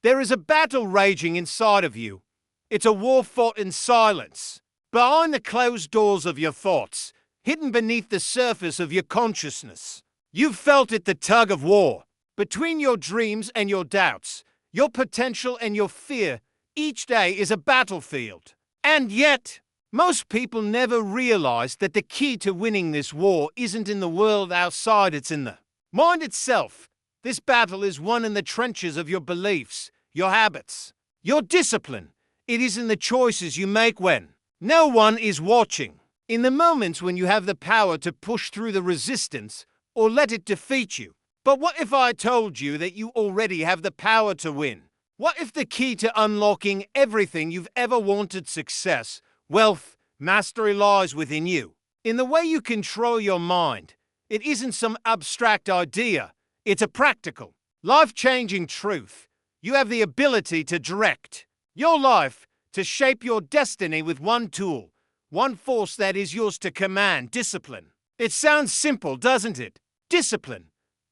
There is a battle raging inside of you. It's a war fought in silence, behind the closed doors of your thoughts, hidden beneath the surface of your consciousness. You've felt it, the tug of war, between your dreams and your doubts, your potential and your fear. Each day is a battlefield. And yet, most people never realize that the key to winning this war isn't in the world outside, it's in the mind itself. This battle is won in the trenches of your beliefs, your habits, your discipline. It is in the choices you make when no one is watching. In the moments when you have the power to push through the resistance or let it defeat you. But what if I told you that you already have the power to win? What if the key to unlocking everything you've ever wanted, success, wealth, mastery, lies within you? In the way you control your mind. It isn't some abstract idea. It's a practical, life-changing truth. You have the ability to direct your life, to shape your destiny with one tool, one force that is yours to command: discipline. It sounds simple, doesn't it? Discipline.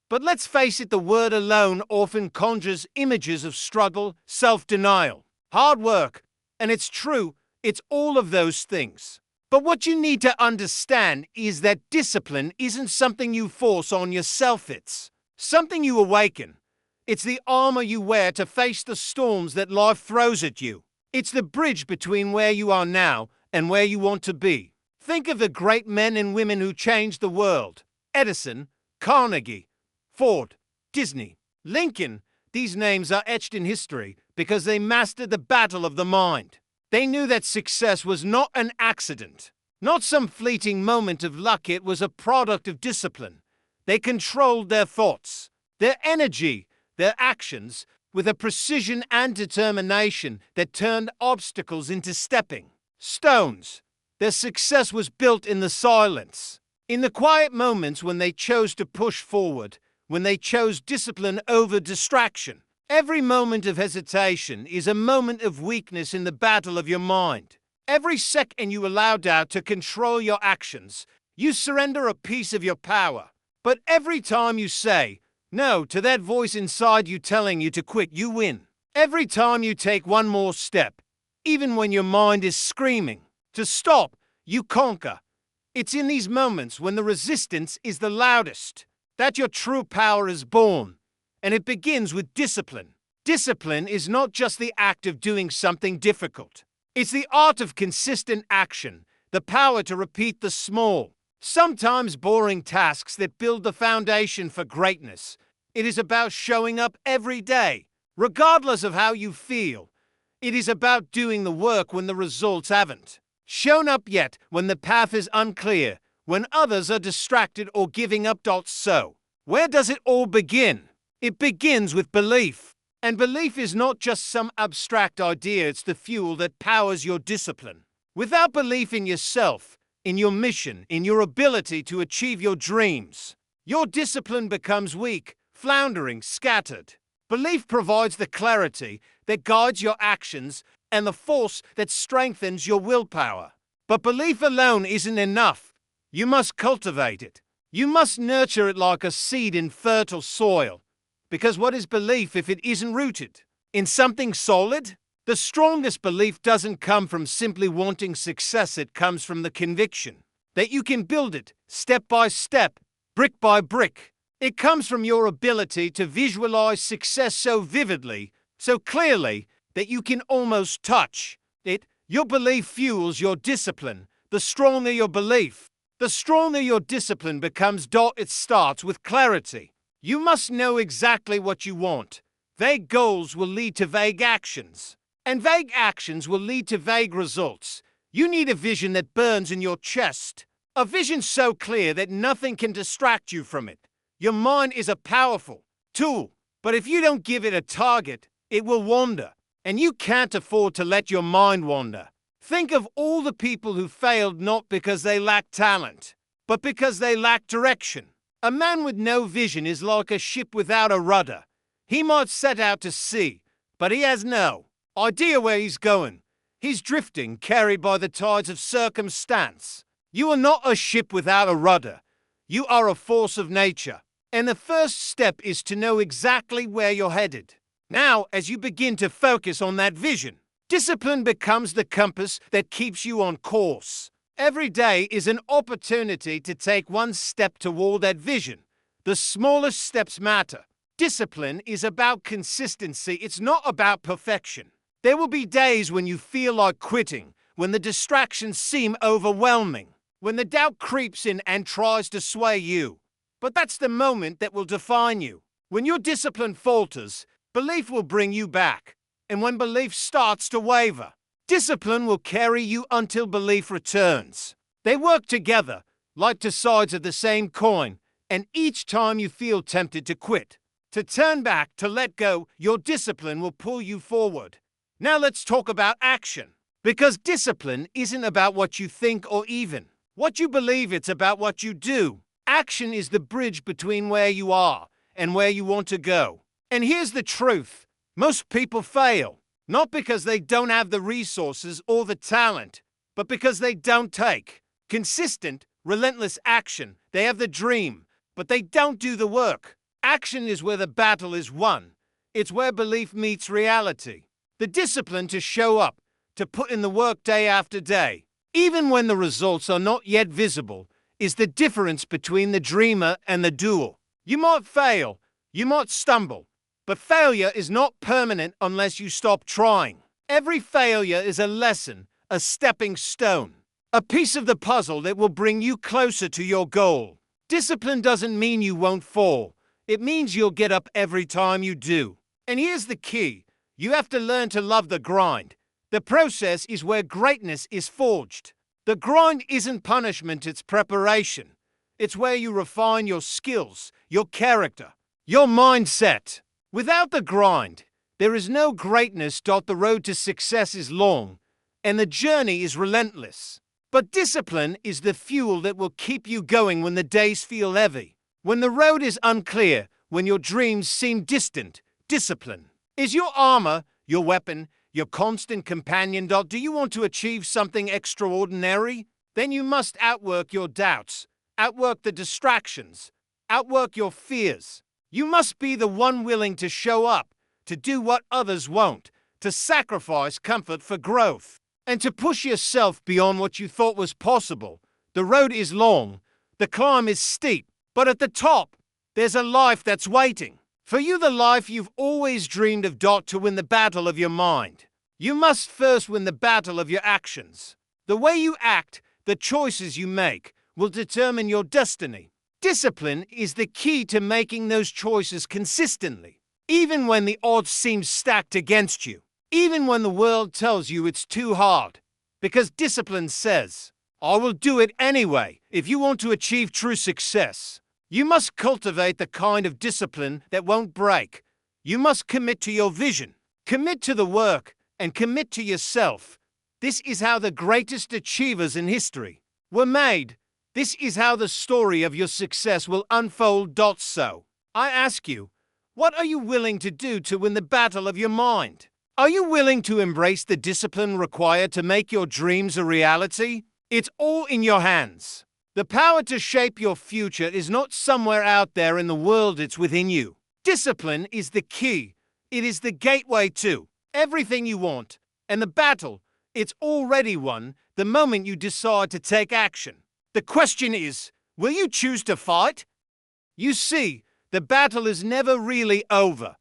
But let's face it, the word alone often conjures images of struggle, self-denial, hard work. And it's true, it's all of those things. But what you need to understand is that discipline isn't something you force on yourself, it's something you awaken. It's the armor you wear to face the storms that life throws at you. It's the bridge between where you are now and where you want to be. Think of the great men and women who changed the world. Edison, Carnegie, Ford, Disney, Lincoln. These names are etched in history because they mastered the battle of the mind. They knew that success was not an accident, not some fleeting moment of luck. It was a product of discipline. They controlled their thoughts, their energy, their actions with a precision and determination that turned obstacles into stepping stones. Their success was built in the silence, in the quiet moments when they chose to push forward, when they chose discipline over distraction. Every moment of hesitation is a moment of weakness in the battle of your mind. Every second you allow doubt to control your actions, you surrender a piece of your power. But every time you say no to that voice inside you telling you to quit, you win. Every time you take one more step, even when your mind is screaming to stop, you conquer. It's in these moments when the resistance is the loudest that your true power is born. And it begins with discipline. Discipline is not just the act of doing something difficult. It's the art of consistent action, the power to repeat the small, sometimes boring tasks that build the foundation for greatness. It is about showing up every day, regardless of how you feel. It is about doing the work when the results haven't shown up yet, when the path is unclear, when others are distracted or giving up. So, where does it all begin? It begins with belief. And belief is not just some abstract idea, it's the fuel that powers your discipline. Without belief in yourself, in your mission, in your ability to achieve your dreams, your discipline becomes weak, floundering, scattered. Belief provides the clarity that guides your actions and the force that strengthens your willpower. But belief alone isn't enough. You must cultivate it. You must nurture it like a seed in fertile soil. Because what is belief if it isn't rooted in something solid? The strongest belief doesn't come from simply wanting success. It comes from the conviction that you can build it step by step, brick by brick. It comes from your ability to visualize success so vividly, so clearly, that you can almost touch it. Your belief fuels your discipline. The stronger your belief, the stronger your discipline becomes. It starts with clarity. You must know exactly what you want. Vague goals will lead to vague actions, and vague actions will lead to vague results. You need a vision that burns in your chest, a vision so clear that nothing can distract you from it. Your mind is a powerful tool, but if you don't give it a target, it will wander, and you can't afford to let your mind wander. Think of all the people who failed not because they lacked talent, but because they lacked direction. A man with no vision is like a ship without a rudder. He might set out to sea, but he has no idea where he's going. He's drifting, carried by the tides of circumstance. You are not a ship without a rudder. You are a force of nature. And the first step is to know exactly where you're headed. Now, as you begin to focus on that vision, discipline becomes the compass that keeps you on course. Every day is an opportunity to take one step toward that vision. The smallest steps matter. Discipline is about consistency. It's not about perfection. There will be days when you feel like quitting, when the distractions seem overwhelming, when the doubt creeps in and tries to sway you. But that's the moment that will define you. When your discipline falters, belief will bring you back. And when belief starts to waver, discipline will carry you until belief returns. They work together, like two sides of the same coin, and each time you feel tempted to quit, to turn back, to let go, your discipline will pull you forward. Now let's talk about action. Because discipline isn't about what you think or even what you believe, it's about what you do. Action is the bridge between where you are and where you want to go. And here's the truth. Most people fail, not because they don't have the resources or the talent, but because they don't take consistent, relentless action. They have the dream, but they don't do the work. Action is where the battle is won. It's where belief meets reality. The discipline to show up, to put in the work day after day, even when the results are not yet visible, is the difference between the dreamer and the doer. You might fail, you might stumble, but failure is not permanent unless you stop trying. Every failure is a lesson, a stepping stone, a piece of the puzzle that will bring you closer to your goal. Discipline doesn't mean you won't fall. It means you'll get up every time you do. And here's the key. You have to learn to love the grind. The process is where greatness is forged. The grind isn't punishment, it's preparation. It's where you refine your skills, your character, your mindset. Without the grind, there is no greatness. The road to success is long, and the journey is relentless. But discipline is the fuel that will keep you going when the days feel heavy, when the road is unclear, when your dreams seem distant. Discipline is your armor, your weapon, your constant companion. Do you want to achieve something extraordinary? Then you must outwork your doubts, outwork the distractions, outwork your fears. You must be the one willing to show up, to do what others won't, to sacrifice comfort for growth, and to push yourself beyond what you thought was possible. The road is long, the climb is steep, but at the top, there's a life that's waiting. For you, the life you've always dreamed of. To win the battle of your mind, you must first win the battle of your actions. The way you act, the choices you make, will determine your destiny. Discipline is the key to making those choices consistently, even when the odds seem stacked against you, even when the world tells you it's too hard. Because discipline says, I will do it anyway. If you want to achieve true success, you must cultivate the kind of discipline that won't break. You must commit to your vision, commit to the work, and commit to yourself. This is how the greatest achievers in history were made. This is how the story of your success will unfold. So, I ask you, what are you willing to do to win the battle of your mind? Are you willing to embrace the discipline required to make your dreams a reality? It's all in your hands. The power to shape your future is not somewhere out there in the world, it's within you. Discipline is the key. It is the gateway to everything you want. And the battle, it's already won the moment you decide to take action. The question is, will you choose to fight? You see, the battle is never really over.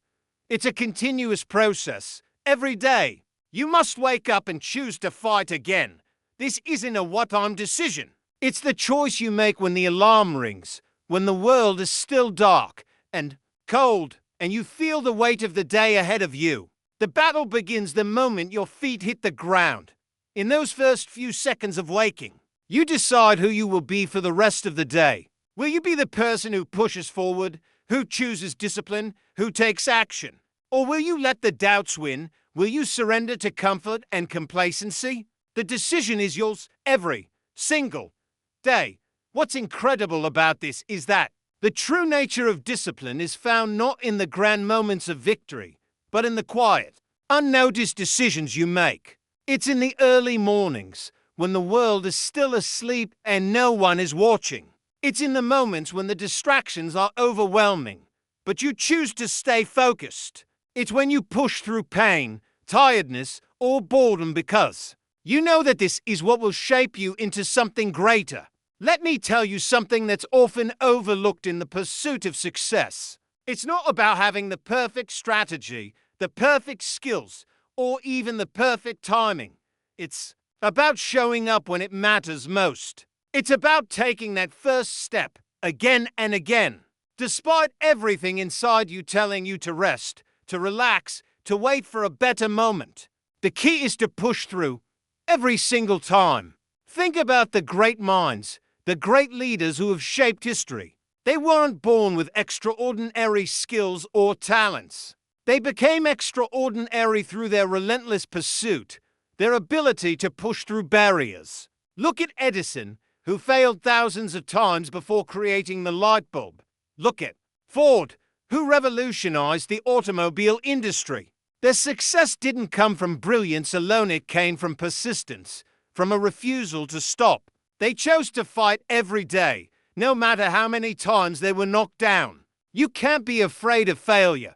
It's a continuous process. Every day, you must wake up and choose to fight again. This isn't a what-time decision. It's the choice you make when the alarm rings, when the world is still dark and cold, and you feel the weight of the day ahead of you. The battle begins the moment your feet hit the ground. In those first few seconds of waking, you decide who you will be for the rest of the day. Will you be the person who pushes forward, who chooses discipline, who takes action? Or will you let the doubts win? Will you surrender to comfort and complacency? The decision is yours every single day. What's incredible about this is that the true nature of discipline is found not in the grand moments of victory, but in the quiet, unnoticed decisions you make. It's in the early mornings, when the world is still asleep and no one is watching. It's in the moments when the distractions are overwhelming, but you choose to stay focused. It's when you push through pain, tiredness, or boredom because you know that this is what will shape you into something greater. Let me tell you something that's often overlooked in the pursuit of success. It's not about having the perfect strategy, the perfect skills, or even the perfect timing. It's about showing up when it matters most. It's about taking that first step again and again, despite everything inside you telling you to rest, to relax, to wait for a better moment. The key is to push through every single time. Think about the great minds, the great leaders who have shaped history. They weren't born with extraordinary skills or talents. They became extraordinary through their relentless pursuit, their ability to push through barriers. Look at Edison, who failed thousands of times before creating the light bulb. Look at Ford, who revolutionized the automobile industry. Their success didn't come from brilliance alone, it came from persistence, from a refusal to stop. They chose to fight every day, no matter how many times they were knocked down. You can't be afraid of failure.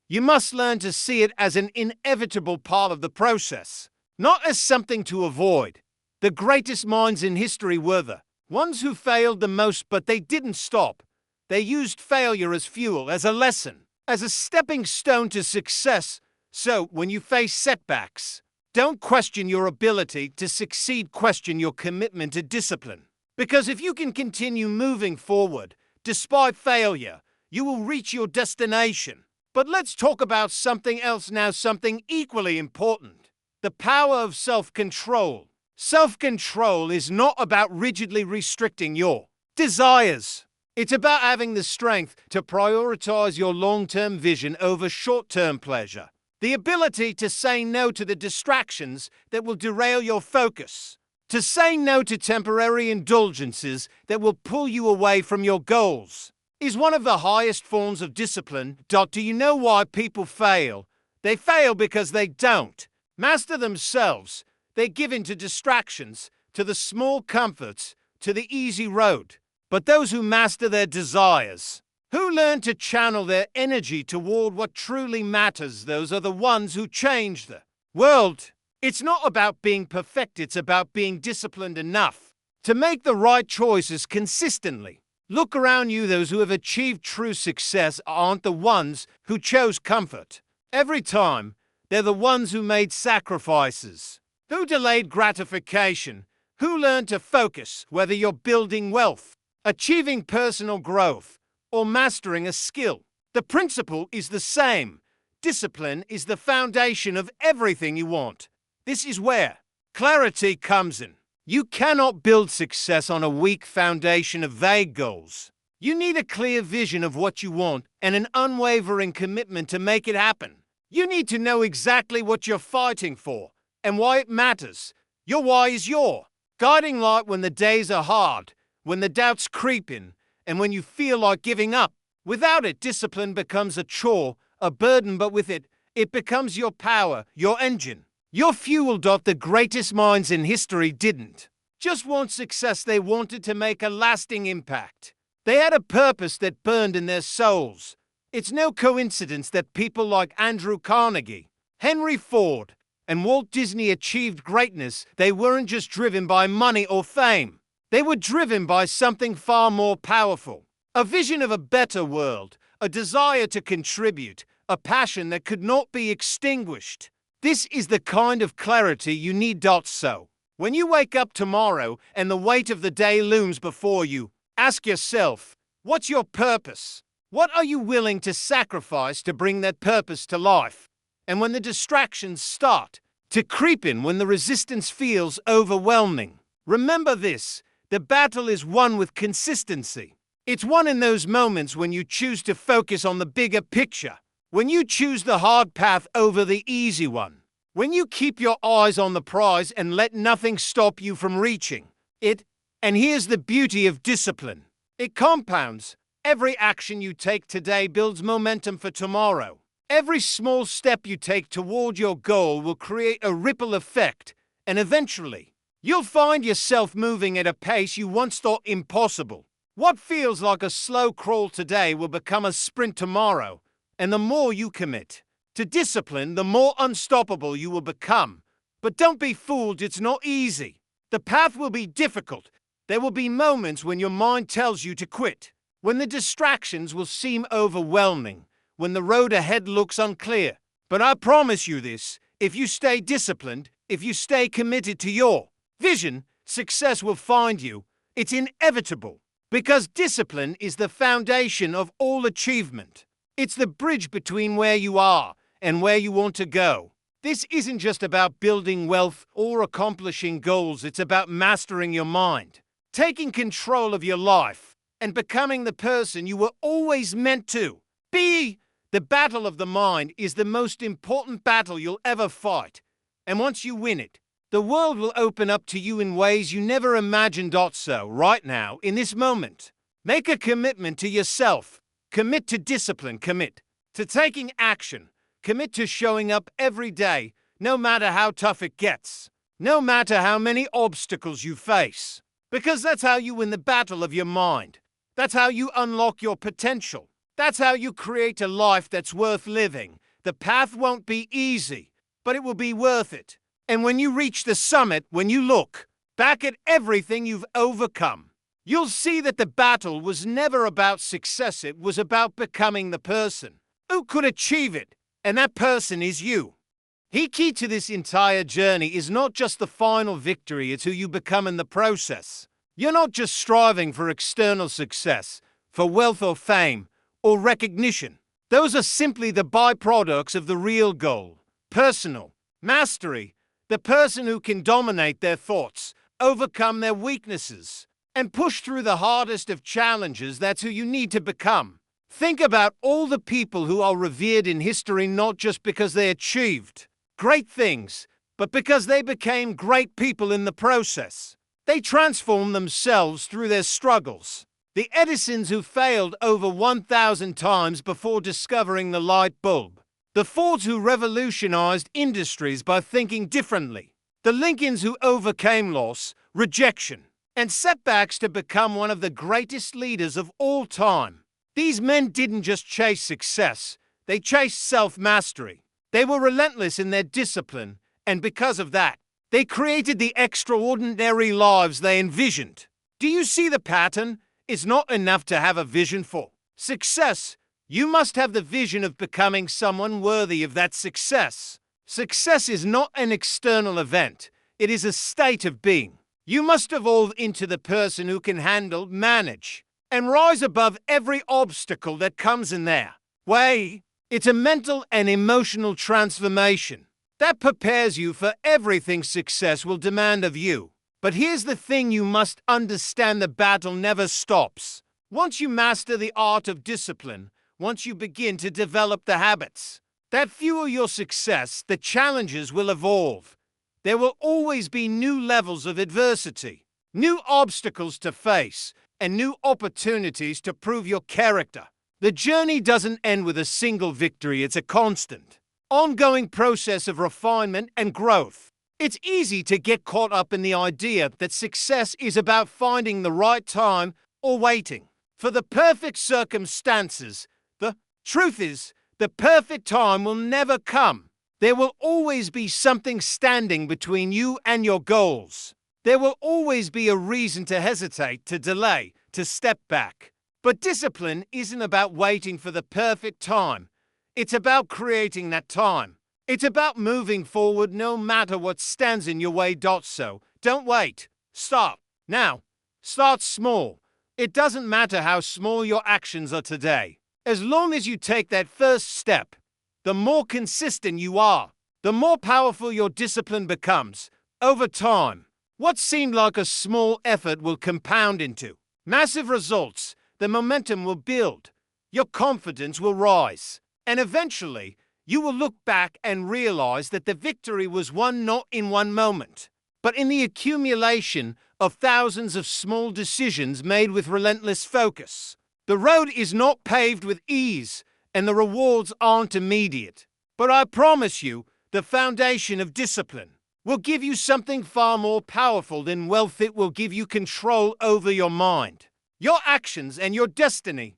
You must learn to see it as an inevitable part of the process, not as something to avoid. The greatest minds in history were the ones who failed the most, but they didn't stop. They used failure as fuel, as a lesson, as a stepping stone to success. So, when you face setbacks, don't question your ability to succeed, question your commitment to discipline. Because if you can continue moving forward, despite failure, you will reach your destination. But let's talk about something else now, something equally important. The power of self-control. Self-control is not about rigidly restricting your desires. It's about having the strength to prioritize your long-term vision over short-term pleasure. The ability to say no to the distractions that will derail your focus. To say no to temporary indulgences that will pull you away from your goals is one of the highest forms of discipline. Do you know why people fail? They fail because they don't master themselves. They give in to distractions, to the small comforts, to the easy road. But those who master their desires, who learn to channel their energy toward what truly matters, those are the ones who change the world. It's not about being perfect, it's about being disciplined enough to make the right choices consistently. Look around you, those who have achieved true success aren't the ones who chose comfort every time. They're the ones who made sacrifices, who delayed gratification, who learned to focus, whether you're building wealth, achieving personal growth, or mastering a skill. The principle is the same. Discipline is the foundation of everything you want. This is where clarity comes in. You cannot build success on a weak foundation of vague goals. You need a clear vision of what you want and an unwavering commitment to make it happen. You need to know exactly what you're fighting for and why it matters. Your why is your guiding light when the days are hard, when the doubts creep in, and when you feel like giving up. Without it, discipline becomes a chore, a burden, but with it, it becomes your power, your engine, your fuel. The greatest minds in history didn't just want success, they wanted to make a lasting impact. They had a purpose that burned in their souls. It's no coincidence that people like Andrew Carnegie, Henry Ford, and Walt Disney achieved greatness. They weren't just driven by money or fame. They were driven by something far more powerful. A vision of a better world, a desire to contribute, a passion that could not be extinguished. This is the kind of clarity you need. So, when you wake up tomorrow and the weight of the day looms before you, ask yourself, what's your purpose? What are you willing to sacrifice to bring that purpose to life? And when the distractions start to creep in, when the resistance feels overwhelming, remember this: the battle is won with consistency. It's won in those moments when you choose to focus on the bigger picture, when you choose the hard path over the easy one, when you keep your eyes on the prize and let nothing stop you from reaching it. And here's the beauty of discipline: it compounds. Every action you take today builds momentum for tomorrow. Every small step you take toward your goal will create a ripple effect, and eventually, you'll find yourself moving at a pace you once thought impossible. What feels like a slow crawl today will become a sprint tomorrow, and the more you commit, to discipline, the more unstoppable you will become. But don't be fooled, it's not easy. The path will be difficult. There will be moments when your mind tells you to quit, when the distractions will seem overwhelming, when the road ahead looks unclear. But I promise you this, if you stay disciplined, if you stay committed to your vision, success will find you. It's inevitable, because discipline is the foundation of all achievement. It's the bridge between where you are and where you want to go. This isn't just about building wealth or accomplishing goals, it's about mastering your mind, taking control of your life, and becoming the person you were always meant to be. The battle of the mind is the most important battle you'll ever fight. And once you win it, the world will open up to you in ways you never imagined. So, right now, in this moment, make a commitment to yourself. Commit to discipline. Commit to taking action. Commit to showing up every day, no matter how tough it gets, no matter how many obstacles you face. Because that's how you win the battle of your mind. That's how you unlock your potential. That's how you create a life that's worth living. The path won't be easy, but it will be worth it. And when you reach the summit, when you look back at everything you've overcome, you'll see that the battle was never about success. It was about becoming the person who could achieve it. And that person is you. The key to this entire journey is not just the final victory, it's who you become in the process. You're not just striving for external success, for wealth or fame, or recognition. Those are simply the byproducts of the real goal. Personal mastery, the person who can dominate their thoughts, overcome their weaknesses, and push through the hardest of challenges. That's who you need to become. Think about all the people who are revered in history, not just because they achieved great things, but because they became great people in the process. They transformed themselves through their struggles. The Edisons who failed over 1,000 times before discovering the light bulb. The Fords who revolutionized industries by thinking differently. The Lincolns who overcame loss, rejection, and setbacks to become one of the greatest leaders of all time. These men didn't just chase success, they chased self-mastery. They were relentless in their discipline, and because of that, they created the extraordinary lives they envisioned. Do you see the pattern? It's not enough to have a vision for success. You must have the vision of becoming someone worthy of that success. Success is not an external event. It is a state of being. You must evolve into the person who can handle, manage, and rise above every obstacle that comes in their way. It's a mental and emotional transformation that prepares you for everything success will demand of you. But here's the thing, you must understand: the battle never stops. Once you master the art of discipline, once you begin to develop the habits that fuel your success, the challenges will evolve. There will always be new levels of adversity, new obstacles to face, and new opportunities to prove your character. The journey doesn't end with a single victory. It's a constant, ongoing process of refinement and growth. It's easy to get caught up in the idea that success is about finding the right time or waiting for the perfect circumstances. The truth is, the perfect time will never come. There will always be something standing between you and your goals. There will always be a reason to hesitate, to delay, to step back. But discipline isn't about waiting for the perfect time. It's about creating that time. It's about moving forward no matter what stands in your way. So, don't wait. Start now. Start small. It doesn't matter how small your actions are today. As long as you take that first step, the more consistent you are, the more powerful your discipline becomes. Over time, what seemed like a small effort will compound into massive results. The momentum will build. Your confidence will rise. And eventually, you will look back and realize that the victory was won not in one moment, but in the accumulation of thousands of small decisions made with relentless focus. The road is not paved with ease, and the rewards aren't immediate. But I promise you, the foundation of discipline will give you something far more powerful than wealth. It will give you control over your mind, your actions, and your destiny.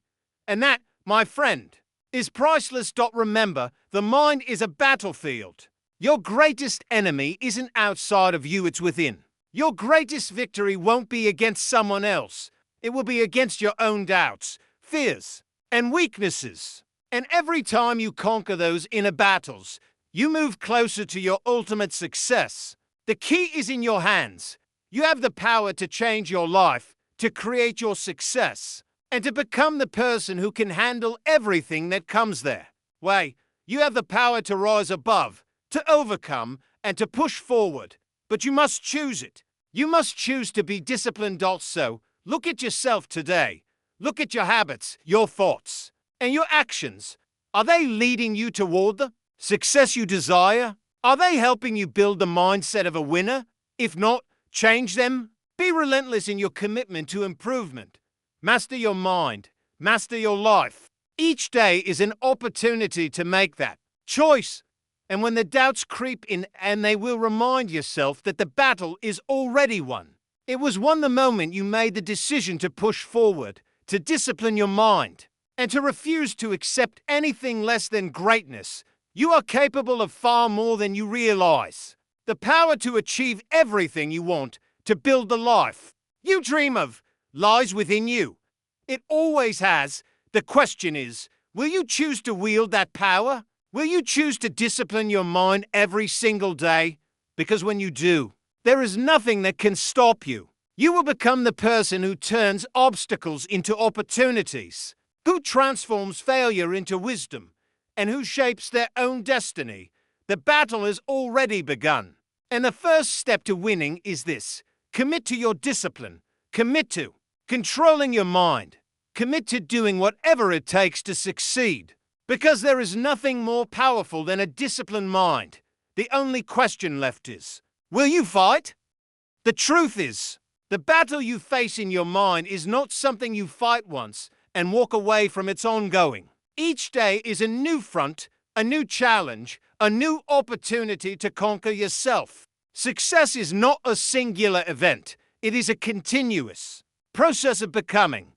And that, my friend, is priceless. Remember, the mind is a battlefield. Your greatest enemy isn't outside of you, it's within. Your greatest victory won't be against someone else. It will be against your own doubts, fears, and weaknesses. And every time you conquer those inner battles, you move closer to your ultimate success. The key is in your hands. You have the power to change your life, to create your success, and to become the person who can handle everything that comes their way. You have the power to rise above, to overcome, and to push forward. But you must choose it. You must choose to be disciplined also. Look at yourself today. Look at your habits, your thoughts, and your actions. Are they leading you toward the success you desire? Are they helping you build the mindset of a winner? If not, change them. Be relentless in your commitment to improvement. Master your mind. Master your life. Each day is an opportunity to make that choice. And when the doubts creep in, and they will remind yourself that the battle is already won. It was won the moment you made the decision to push forward, to discipline your mind, and to refuse to accept anything less than greatness. You are capable of far more than you realize. The power to achieve everything you want, to build the life you dream of, lies within you. It always has. The question is, will you choose to wield that power? Will you choose to discipline your mind every single day? Because when you do, there is nothing that can stop you. You will become the person who turns obstacles into opportunities, who transforms failure into wisdom, and who shapes their own destiny. The battle has already begun. And the first step to winning is this: commit to your discipline. Commit to controlling your mind. Commit to doing whatever it takes to succeed. Because there is nothing more powerful than a disciplined mind. The only question left is, will you fight? The truth is, the battle you face in your mind is not something you fight once and walk away from. It's ongoing. Each day is a new front, a new challenge, a new opportunity to conquer yourself. Success is not a singular event. It is a continuous process of becoming.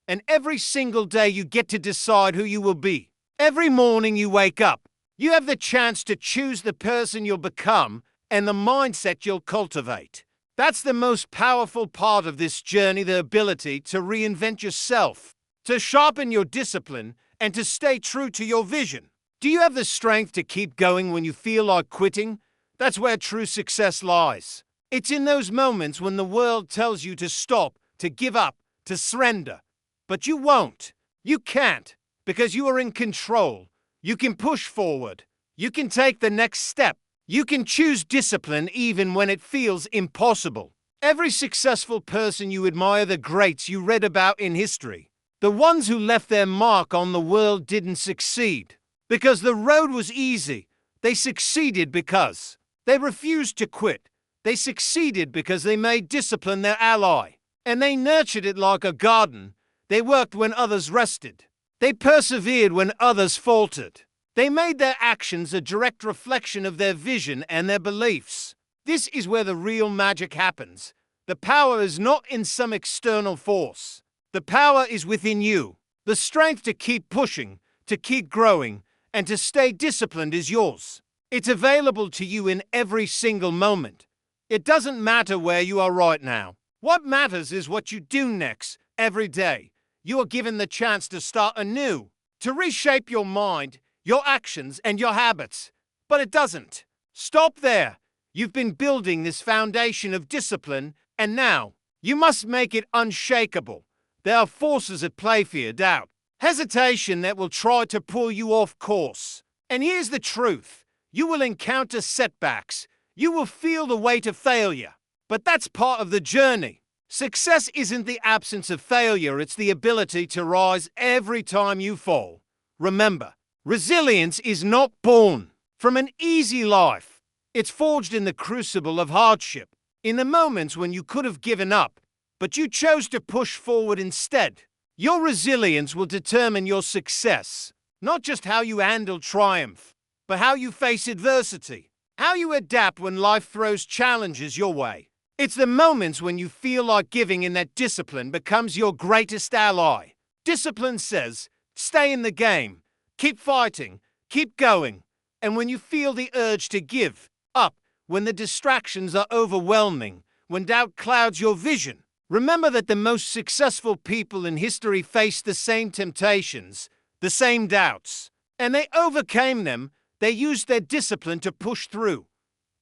And every single day you get to decide who you will be. Every morning you wake up, you have the chance to choose the person you'll become and the mindset you'll cultivate. That's the most powerful part of this journey, the ability to reinvent yourself, to sharpen your discipline, and to stay true to your vision. Do you have the strength to keep going when you feel like quitting? That's where true success lies. It's in those moments when the world tells you to stop, to give up, to surrender. But you won't. You can't. Because you are in control. You can push forward. You can take the next step. You can choose discipline even when it feels impossible. Every successful person you admire, the greats you read about in history, the ones who left their mark on the world, didn't succeed because the road was easy. They succeeded because they refused to quit. They succeeded because they made discipline their ally, and they nurtured it like a garden. They worked when others rested. They persevered when others faltered. They made their actions a direct reflection of their vision and their beliefs. This is where the real magic happens. The power is not in some external force. The power is within you. The strength to keep pushing, to keep growing, and to stay disciplined is yours. It's available to you in every single moment. It doesn't matter where you are right now. What matters is what you do next, every day. You are given the chance to start anew, to reshape your mind, your actions, and your habits. But it doesn't stop there. You've been building this foundation of discipline, and now you must make it unshakable. There are forces at play: fear, doubt, hesitation that will try to pull you off course. And here's the truth. You will encounter setbacks. You will feel the weight of failure. But that's part of the journey. Success isn't the absence of failure, it's the ability to rise every time you fall. Remember, resilience is not born from an easy life. It's forged in the crucible of hardship, in the moments when you could have given up, but you chose to push forward instead. Your resilience will determine your success, not just how you handle triumph, but how you face adversity, how you adapt when life throws challenges your way. It's the moments when you feel like giving in that discipline becomes your greatest ally. Discipline says, stay in the game. Keep fighting, keep going, and when you feel the urge to give up, when the distractions are overwhelming, when doubt clouds your vision, remember that the most successful people in history faced the same temptations, the same doubts, and they overcame them. They used their discipline to push through.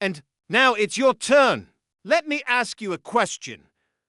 And now it's your turn. Let me ask you a question.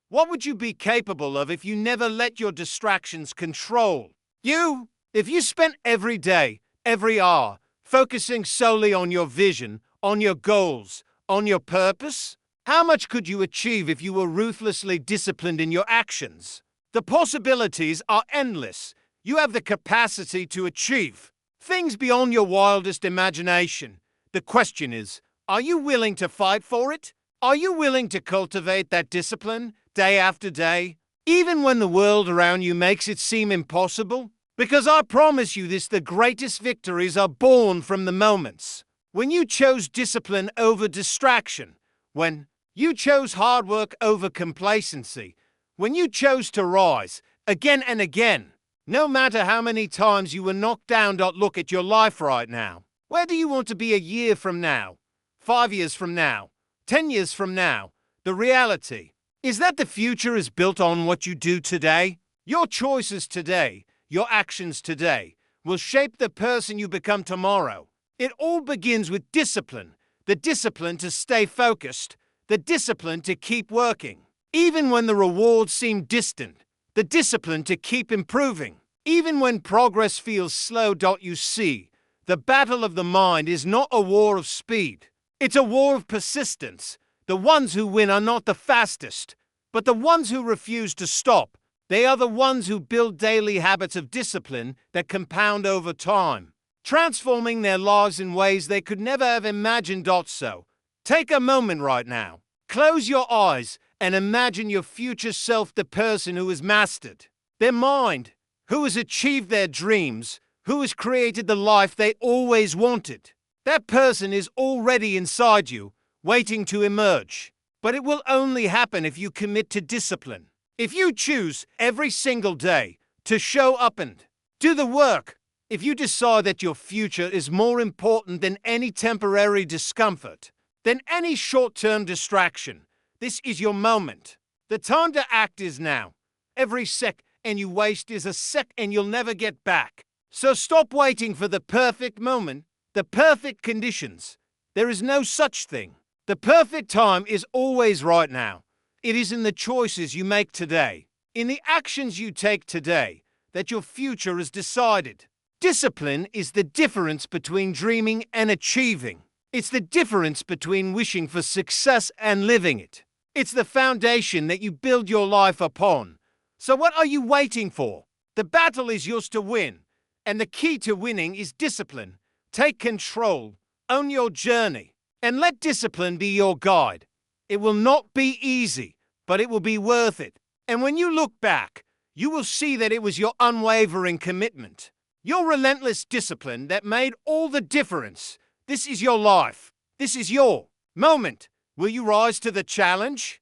What would you be capable of if you never let your distractions control you? If you spent every day, every hour, focusing solely on your vision, on your goals, on your purpose, how much could you achieve if you were ruthlessly disciplined in your actions? The possibilities are endless. You have the capacity to achieve things beyond your wildest imagination. The question is, are you willing to fight for it? Are you willing to cultivate that discipline day after day, even when the world around you makes it seem impossible? Because I promise you this, the greatest victories are born from the moments when you chose discipline over distraction, when you chose hard work over complacency, when you chose to rise again and again, no matter how many times you were knocked down. Look at your life right now. Where do you want to be a year from now, 5 years from now, 10 years from now? The reality is that the future is built on what you do today. Your choices today, your actions today, will shape the person you become tomorrow. It all begins with discipline, the discipline to stay focused, the discipline to keep working, even when the rewards seem distant, the discipline to keep improving, even when progress feels slow. You see, the battle of the mind is not a war of speed. It's a war of persistence. The ones who win are not the fastest, but the ones who refuse to stop. They are the ones who build daily habits of discipline that compound over time, transforming their lives in ways they could never have imagined. So, take a moment right now. Close your eyes and imagine your future self, the person who has mastered their mind, who has achieved their dreams, who has created the life they always wanted. That person is already inside you, waiting to emerge. But it will only happen if you commit to discipline. If you choose every single day to show up and do the work, if you decide that your future is more important than any temporary discomfort, than any short-term distraction, this is your moment. The time to act is now. Every second you waste is a second you'll never get back. So stop waiting for the perfect moment, the perfect conditions. There is no such thing. The perfect time is always right now. It is in the choices you make today, in the actions you take today, that your future is decided. Discipline is the difference between dreaming and achieving. It's the difference between wishing for success and living it. It's the foundation that you build your life upon. So what are you waiting for? The battle is yours to win, and the key to winning is discipline. Take control, own your journey, and let discipline be your guide. It will not be easy, but it will be worth it. And when you look back, you will see that it was your unwavering commitment, your relentless discipline that made all the difference. This is your life. This is your moment. Will you rise to the challenge?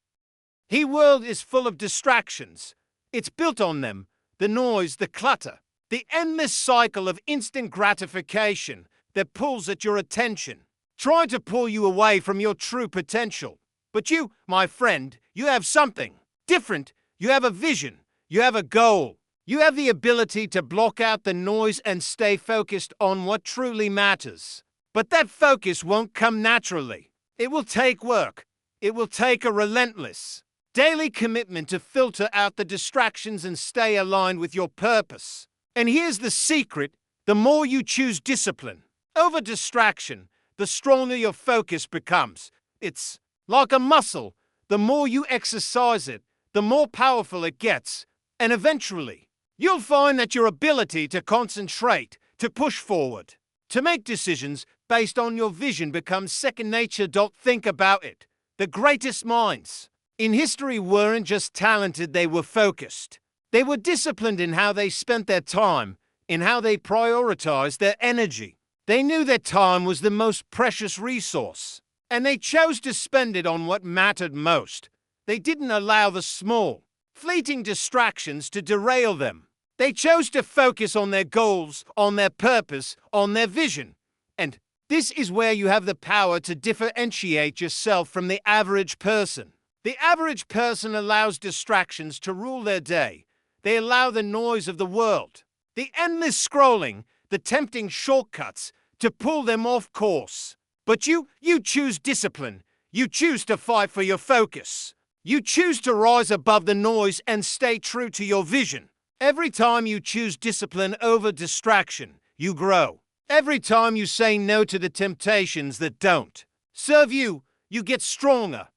The world is full of distractions. It's built on them, the noise, the clutter, the endless cycle of instant gratification that pulls at your attention, trying to pull you away from your true potential. But you, my friend, you have something different. You have a vision. You have a goal. You have the ability to block out the noise and stay focused on what truly matters. But that focus won't come naturally. It will take work. It will take a relentless, daily commitment to filter out the distractions and stay aligned with your purpose. And here's the secret. The more you choose discipline over distraction, the stronger your focus becomes. It's like a muscle. The more you exercise it, the more powerful it gets. And eventually, you'll find that your ability to concentrate, to push forward, to make decisions based on your vision becomes second nature. Think about it. The greatest minds in history weren't just talented, they were focused. They were disciplined in how they spent their time, in how they prioritized their energy. They knew that time was the most precious resource, and they chose to spend it on what mattered most. They didn't allow the small, fleeting distractions to derail them. They chose to focus on their goals, on their purpose, on their vision. And this is where you have the power to differentiate yourself from the average person. The average person allows distractions to rule their day. They allow the noise of the world, the endless scrolling, the tempting shortcuts to pull them off course. But you choose discipline. You choose to fight for your focus. You choose to rise above the noise and stay true to your vision. Every time you choose discipline over distraction, you grow. Every time you say no to the temptations that don't serve you, you get stronger.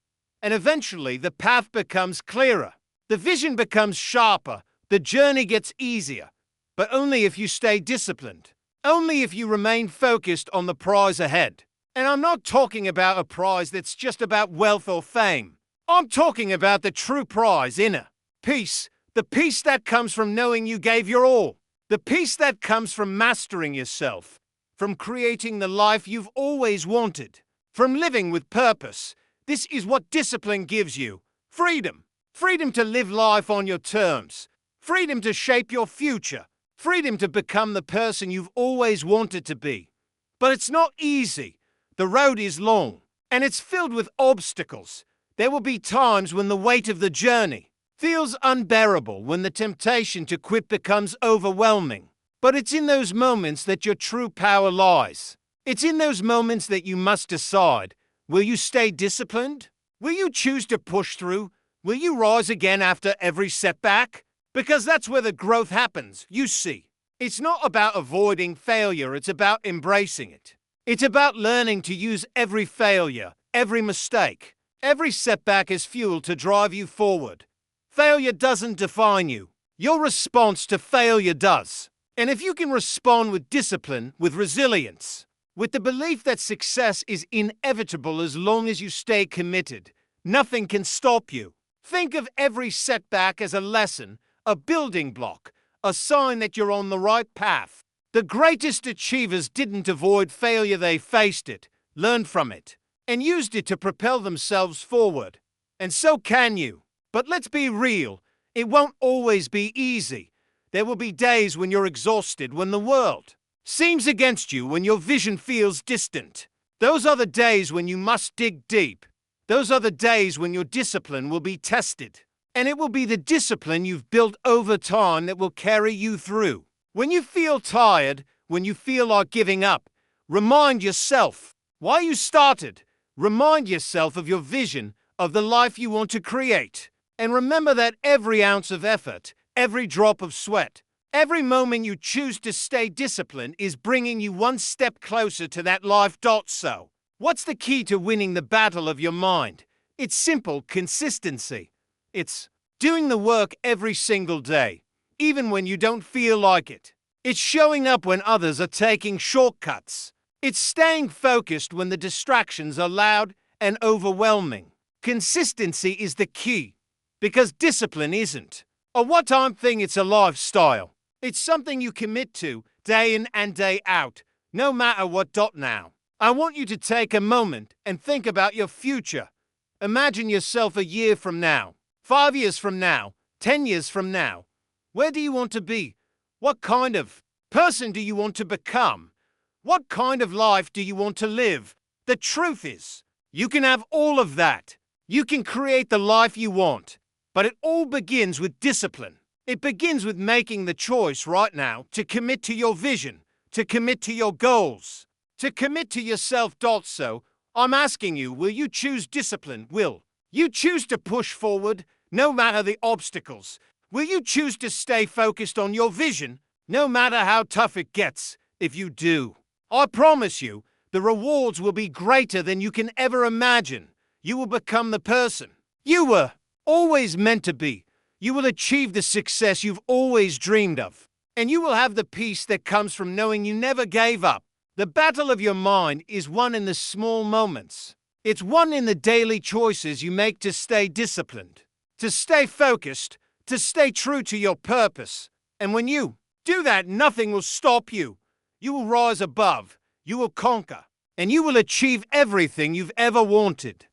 And eventually the path becomes clearer. The vision becomes sharper. The journey gets easier. But only if you stay disciplined. Only if you remain focused on the prize ahead. And I'm not talking about a prize that's just about wealth or fame. I'm talking about the true prize, inner peace. The peace that comes from knowing you gave your all. The peace that comes from mastering yourself. From creating the life you've always wanted. From living with purpose. This is what discipline gives you. Freedom. Freedom to live life on your terms. Freedom to shape your future. Freedom to become the person you've always wanted to be. But it's not easy. The road is long, and it's filled with obstacles. There will be times when the weight of the journey feels unbearable, when the temptation to quit becomes overwhelming. But it's in those moments that your true power lies. It's in those moments that you must decide. Will you stay disciplined? Will you choose to push through? Will you rise again after every setback? Because that's where the growth happens, you see. It's not about avoiding failure, it's about embracing it. It's about learning to use every failure, every mistake, every setback as fuel to drive you forward. Failure doesn't define you. Your response to failure does. And if you can respond with discipline, with resilience, with the belief that success is inevitable as long as you stay committed, nothing can stop you. Think of every setback as a lesson, a building block, a sign that you're on the right path. The greatest achievers didn't avoid failure, they faced it, learned from it, and used it to propel themselves forward. And so can you. But let's be real, it won't always be easy. There will be days when you're exhausted, when the world seems against you, when your vision feels distant. Those are the days when you must dig deep. Those are the days when your discipline will be tested. And it will be the discipline you've built over time that will carry you through. When you feel tired, when you feel like giving up, remind yourself why you started. Remind yourself of your vision, of the life you want to create. And remember that every ounce of effort, every drop of sweat, every moment you choose to stay disciplined is bringing you one step closer to that life. So, what's the key to winning the battle of your mind? It's simple: consistency. It's doing the work every single day, even when you don't feel like it. It's showing up when others are taking shortcuts. It's staying focused when the distractions are loud and overwhelming. Consistency is the key, because discipline isn't a one-time thing, it's a lifestyle. It's something you commit to day in and day out, no matter what. Now, I want you to take a moment and think about your future. Imagine yourself a year from now, 5 years from now, 10 years from now. Where do you want to be? What kind of person do you want to become? What kind of life do you want to live? The truth is, you can have all of that. You can create the life you want. But it all begins with discipline. It begins with making the choice right now to commit to your vision, to commit to your goals, to commit to yourself. So, I'm asking you, will you choose discipline? Will you choose to push forward, no matter the obstacles? Will you choose to stay focused on your vision, no matter how tough it gets? If you do, I promise you, the rewards will be greater than you can ever imagine. You will become the person you were always meant to be. You will achieve the success you've always dreamed of. And you will have the peace that comes from knowing you never gave up. The battle of your mind is won in the small moments. It's won in the daily choices you make to stay disciplined, to stay focused, to stay true to your purpose. And when you do that, nothing will stop you. You will rise above, you will conquer, and you will achieve everything you've ever wanted.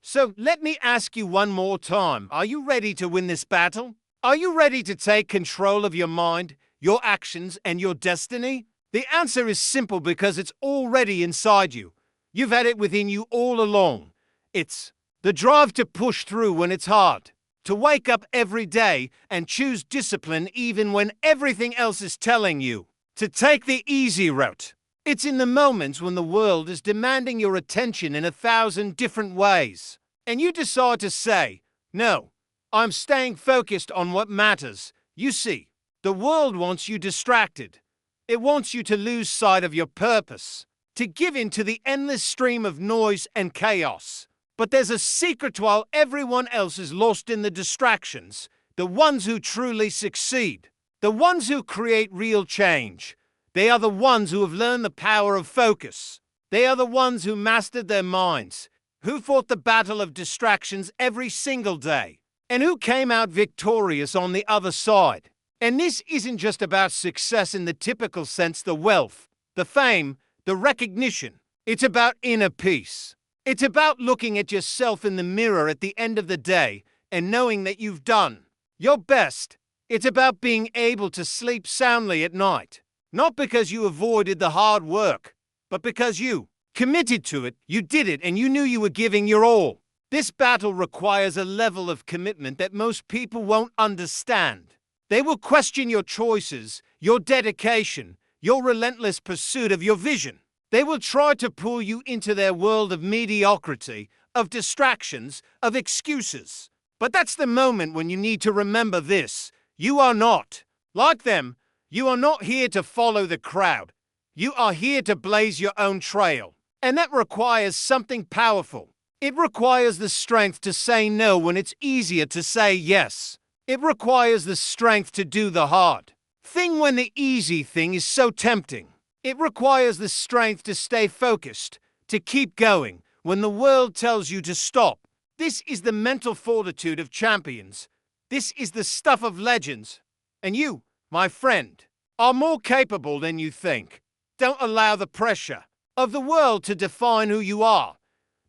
So let me ask you one more time. Are you ready to win this battle? Are you ready to take control of your mind, your actions, and your destiny? The answer is simple because it's already inside you. You've had it within you all along. It's the drive to push through when it's hard, to wake up every day and choose discipline even when everything else is telling you to take the easy route. It's in the moments when the world is demanding your attention in 1,000 different ways, and you decide to say, "No, I'm staying focused on what matters." You see, the world wants you distracted. It wants you to lose sight of your purpose, to give in to the endless stream of noise and chaos. But there's a secret while everyone else is lost in the distractions. The ones who truly succeed, the ones who create real change, they are the ones who have learned the power of focus. They are the ones who mastered their minds, who fought the battle of distractions every single day, and who came out victorious on the other side. And this isn't just about success in the typical sense, the wealth, the fame, the recognition. It's about inner peace. It's about looking at yourself in the mirror at the end of the day and knowing that you've done your best. It's about being able to sleep soundly at night, not because you avoided the hard work, but because you committed to it, you did it, and you knew you were giving your all. This battle requires a level of commitment that most people won't understand. They will question your choices, your dedication, your relentless pursuit of your vision. They will try to pull you into their world of mediocrity, of distractions, of excuses. But that's the moment when you need to remember this. You are not like them. You are not here to follow the crowd. You are here to blaze your own trail. And that requires something powerful. It requires the strength to say no when it's easier to say yes. It requires the strength to do the hard thing when the easy thing is so tempting. It requires the strength to stay focused, to keep going when the world tells you to stop. This is the mental fortitude of champions. This is the stuff of legends. And you, my friend, are more capable than you think. Don't allow the pressure of the world to define who you are.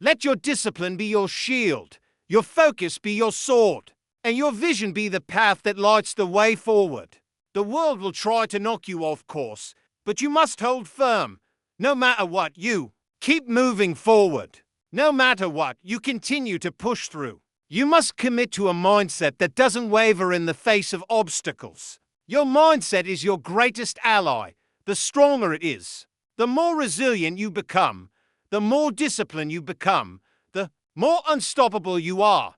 Let your discipline be your shield, your focus be your sword, and your vision be the path that lights the way forward. The world will try to knock you off course, but you must hold firm. No matter what, you keep moving forward. No matter what, you continue to push through. You must commit to a mindset that doesn't waver in the face of obstacles. Your mindset is your greatest ally. The stronger it is, the more resilient you become, the more disciplined you become, the more unstoppable you are.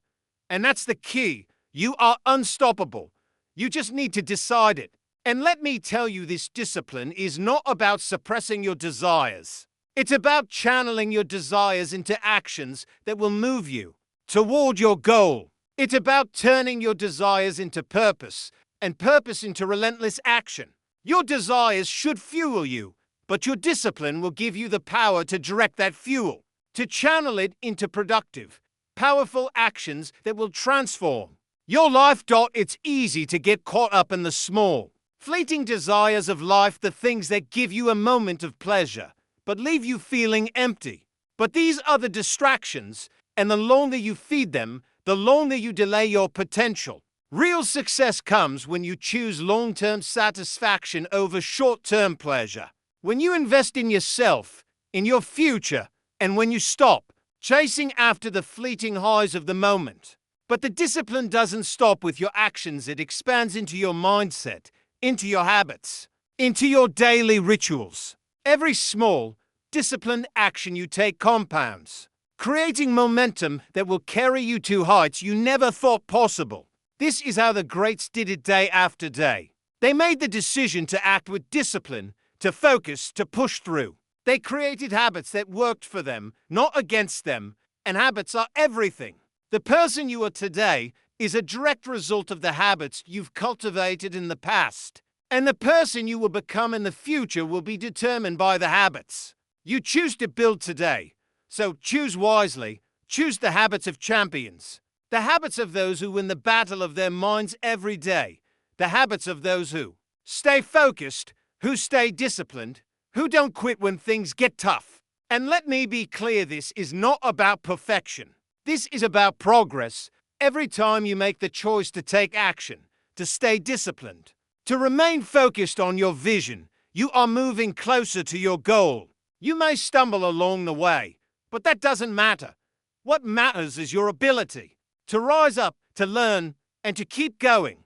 And that's the key. You are unstoppable. You just need to decide it. And let me tell you, this discipline is not about suppressing your desires. It's about channeling your desires into actions that will move you toward your goal. It's about turning your desires into purpose and purpose into relentless action. Your desires should fuel you, but your discipline will give you the power to direct that fuel, to channel it into productive, powerful actions that will transform your life. It's easy to get caught up in the small, fleeting desires of life, the things that give you a moment of pleasure, but leave you feeling empty. But these are the distractions, and the longer you feed them, the longer you delay your potential. Real success comes when you choose long-term satisfaction over short-term pleasure. When you invest in yourself, in your future, and when you stop chasing after the fleeting highs of the moment. But the discipline doesn't stop with your actions. It expands into your mindset, into your habits, into your daily rituals. Every small, disciplined action you take compounds, creating momentum that will carry you to heights you never thought possible. This is how the greats did it day after day. They made the decision to act with discipline, to focus, to push through. They created habits that worked for them, not against them, and habits are everything. The person you are today is a direct result of the habits you've cultivated in the past, and the person you will become in the future will be determined by the habits you choose to build today. So choose wisely. Choose the habits of champions, the habits of those who win the battle of their minds every day, the habits of those who stay focused, who stay disciplined, who don't quit when things get tough. And let me be clear, this is not about perfection. This is about progress. Every time you make the choice to take action, to stay disciplined. To remain focused on your vision, you are moving closer to your goal. You may stumble along the way, but that doesn't matter. What matters is your ability to rise up, to learn, and to keep going.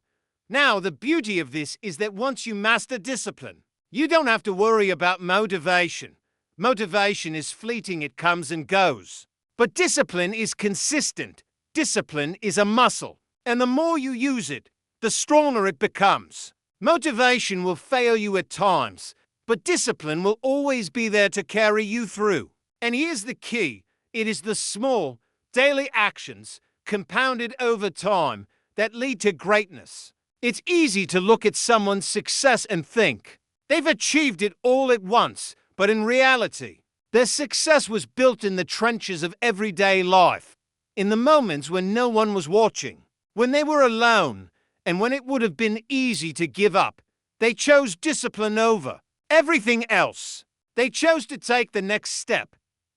Now, the beauty of this is that once you master discipline, you don't have to worry about motivation. Motivation is fleeting, it comes and goes. But discipline is consistent. Discipline is a muscle, and the more you use it, the stronger it becomes. Motivation will fail you at times, but discipline will always be there to carry you through. And here's the key. It is the small, daily actions, compounded over time, that lead to greatness. It's easy to look at someone's success and think, they've achieved it all at once, but in reality, their success was built in the trenches of everyday life, in the moments when no one was watching, when they were alone, and when it would have been easy to give up. They chose discipline over everything else. They chose to take the next step,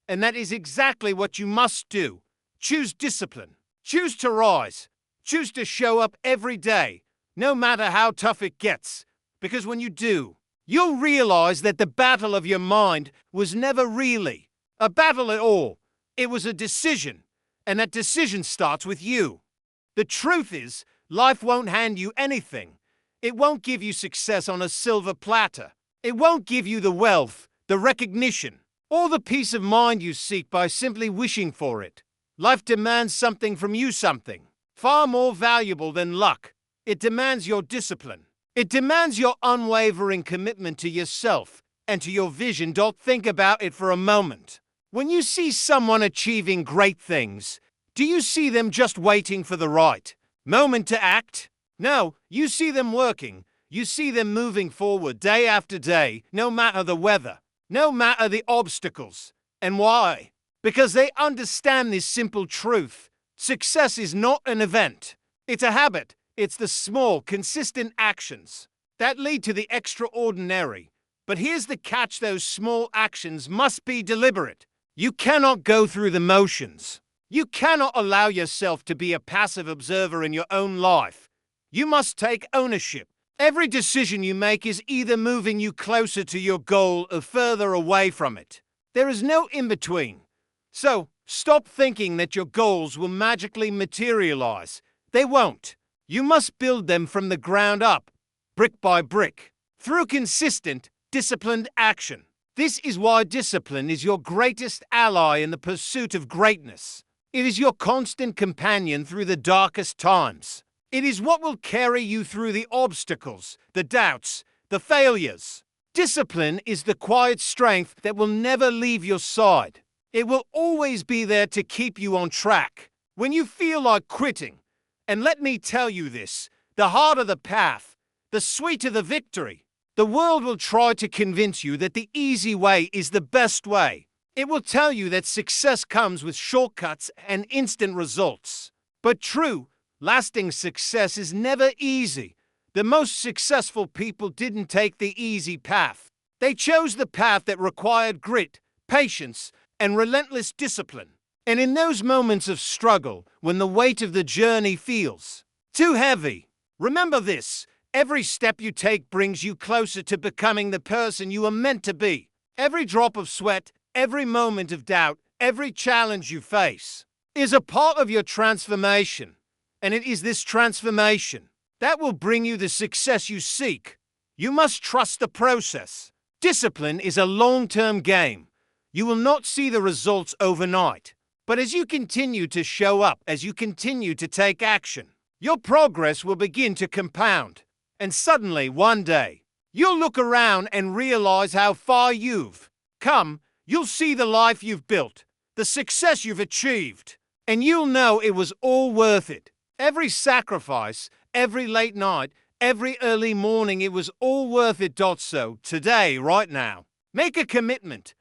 and that is exactly what you must do. Choose discipline. Choose to rise. Choose to show up every day, no matter how tough it gets, because when you do, you'll realize that the battle of your mind was never really a battle at all. It was a decision, and that decision starts with you. The truth is, life won't hand you anything. It won't give you success on a silver platter. It won't give you the wealth, the recognition, or the peace of mind you seek by simply wishing for it. Life demands something from you, something far more valuable than luck. It demands your discipline. It demands your unwavering commitment to yourself and to your vision. Don't think about it for a moment. When you see someone achieving great things, do you see them just waiting for the right moment to act? No, you see them working. You see them moving forward day after day, no matter the weather, no matter the obstacles. And why? Because they understand this simple truth. Success is not an event. It's a habit. It's the small, consistent actions that lead to the extraordinary. But here's the catch. Those small actions must be deliberate. You cannot go through the motions. You cannot allow yourself to be a passive observer in your own life. You must take ownership. Every decision you make is either moving you closer to your goal or further away from it. There is no in-between. So, stop thinking that your goals will magically materialize. They won't. You must build them from the ground up, brick by brick, through consistent, disciplined action. This is why discipline is your greatest ally in the pursuit of greatness. It is your constant companion through the darkest times. It is what will carry you through the obstacles, the doubts, the failures. Discipline is the quiet strength that will never leave your side. It will always be there to keep you on track when you feel like quitting. And let me tell you this, the harder the path, the sweeter the victory. The world will try to convince you that the easy way is the best way. It will tell you that success comes with shortcuts and instant results. But true, lasting success is never easy. The most successful people didn't take the easy path. They chose the path that required grit, patience, and relentless discipline. And in those moments of struggle, when the weight of the journey feels too heavy, remember this: every step you take brings you closer to becoming the person you are meant to be. Every drop of sweat, every moment of doubt, every challenge you face is a part of your transformation. And it is this transformation that will bring you the success you seek. You must trust the process. Discipline is a long-term game. You will not see the results overnight. But as you continue to show up, as you continue to take action, your progress will begin to compound. And suddenly, one day, you'll look around and realize how far you've come. You'll see the life you've built, the success you've achieved, and you'll know it was all worth it. Every sacrifice, every late night, every early morning, it was all worth it. So today, right now, make a commitment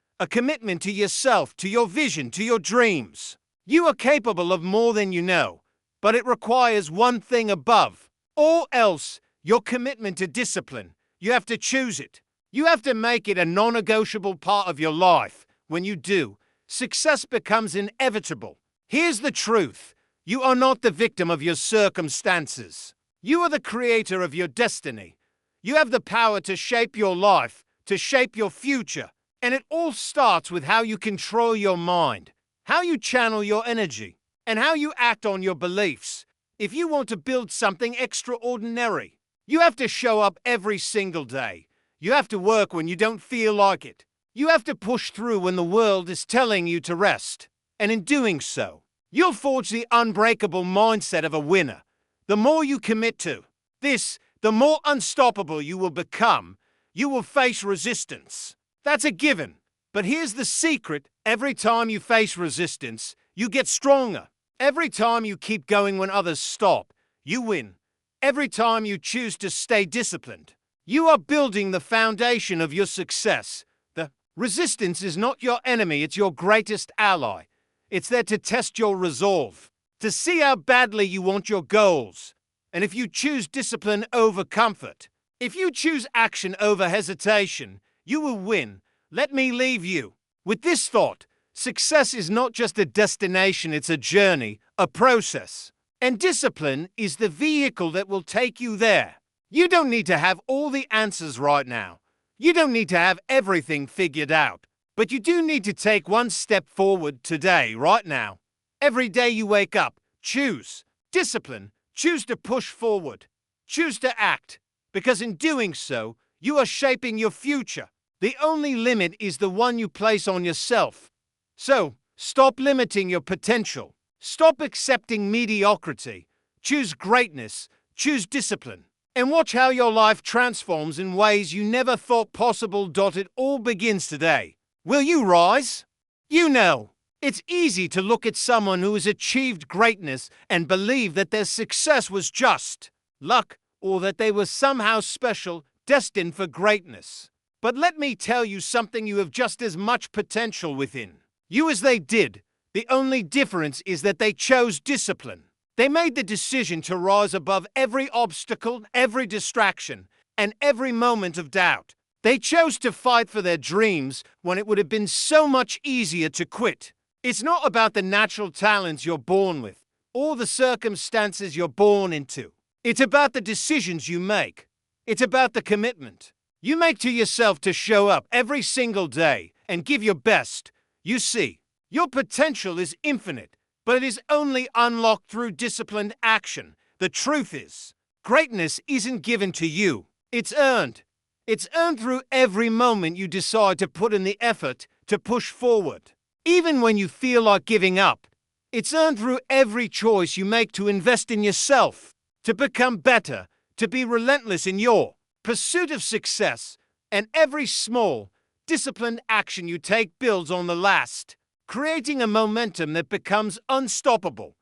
to yourself, to your vision, to your dreams. You are capable of more than you know, but it requires one thing above all else: your commitment to discipline. You have to choose it. You have to make it a non-negotiable part of your life. When you do, success becomes inevitable. Here's the truth: you are not the victim of your circumstances. You are the creator of your destiny. You have the power to shape your life, to shape your future. And it all starts with how you control your mind, how you channel your energy, and how you act on your beliefs. If you want to build something extraordinary, you have to show up every single day. You have to work when you don't feel like it. You have to push through when the world is telling you to rest. And in doing so, you'll forge the unbreakable mindset of a winner. The more you commit to this, the more unstoppable you will become. You will face resistance. That's a given. But here's the secret. Every time you face resistance, you get stronger. Every time you keep going when others stop, you win. Every time you choose to stay disciplined, you are building the foundation of your success. The resistance is not your enemy, it's your greatest ally. It's there to test your resolve, to see how badly you want your goals. And if you choose discipline over comfort, if you choose action over hesitation, you will win. Let me leave you with this thought. Success is not just a destination, it's a journey, a process. And discipline is the vehicle that will take you there. You don't need to have all the answers right now. You don't need to have everything figured out. But you do need to take one step forward today, right now. Every day you wake up, choose discipline. Choose to push forward. Choose to act. Because in doing so, you are shaping your future. The only limit is the one you place on yourself. So, stop limiting your potential. Stop accepting mediocrity. Choose greatness. Choose discipline. And watch how your life transforms in ways you never thought possible. It all begins today. Will you rise? You know, it's easy to look at someone who has achieved greatness and believe that their success was just luck or that they were somehow special, destined for greatness. But let me tell you something, you have just as much potential within you as they did. The only difference is that they chose discipline. They made the decision to rise above every obstacle, every distraction, and every moment of doubt. They chose to fight for their dreams when it would have been so much easier to quit. It's not about the natural talents you're born with or the circumstances you're born into. It's about the decisions you make. It's about the commitment you make to yourself to show up every single day and give your best. You see, your potential is infinite, but it is only unlocked through disciplined action. The truth is, greatness isn't given to you. It's earned. It's earned through every moment you decide to put in the effort to push forward. Even when you feel like giving up, it's earned through every choice you make to invest in yourself, to become better, to be relentless in your pursuit of success. And every small, disciplined action you take builds on the last, creating a momentum that becomes unstoppable.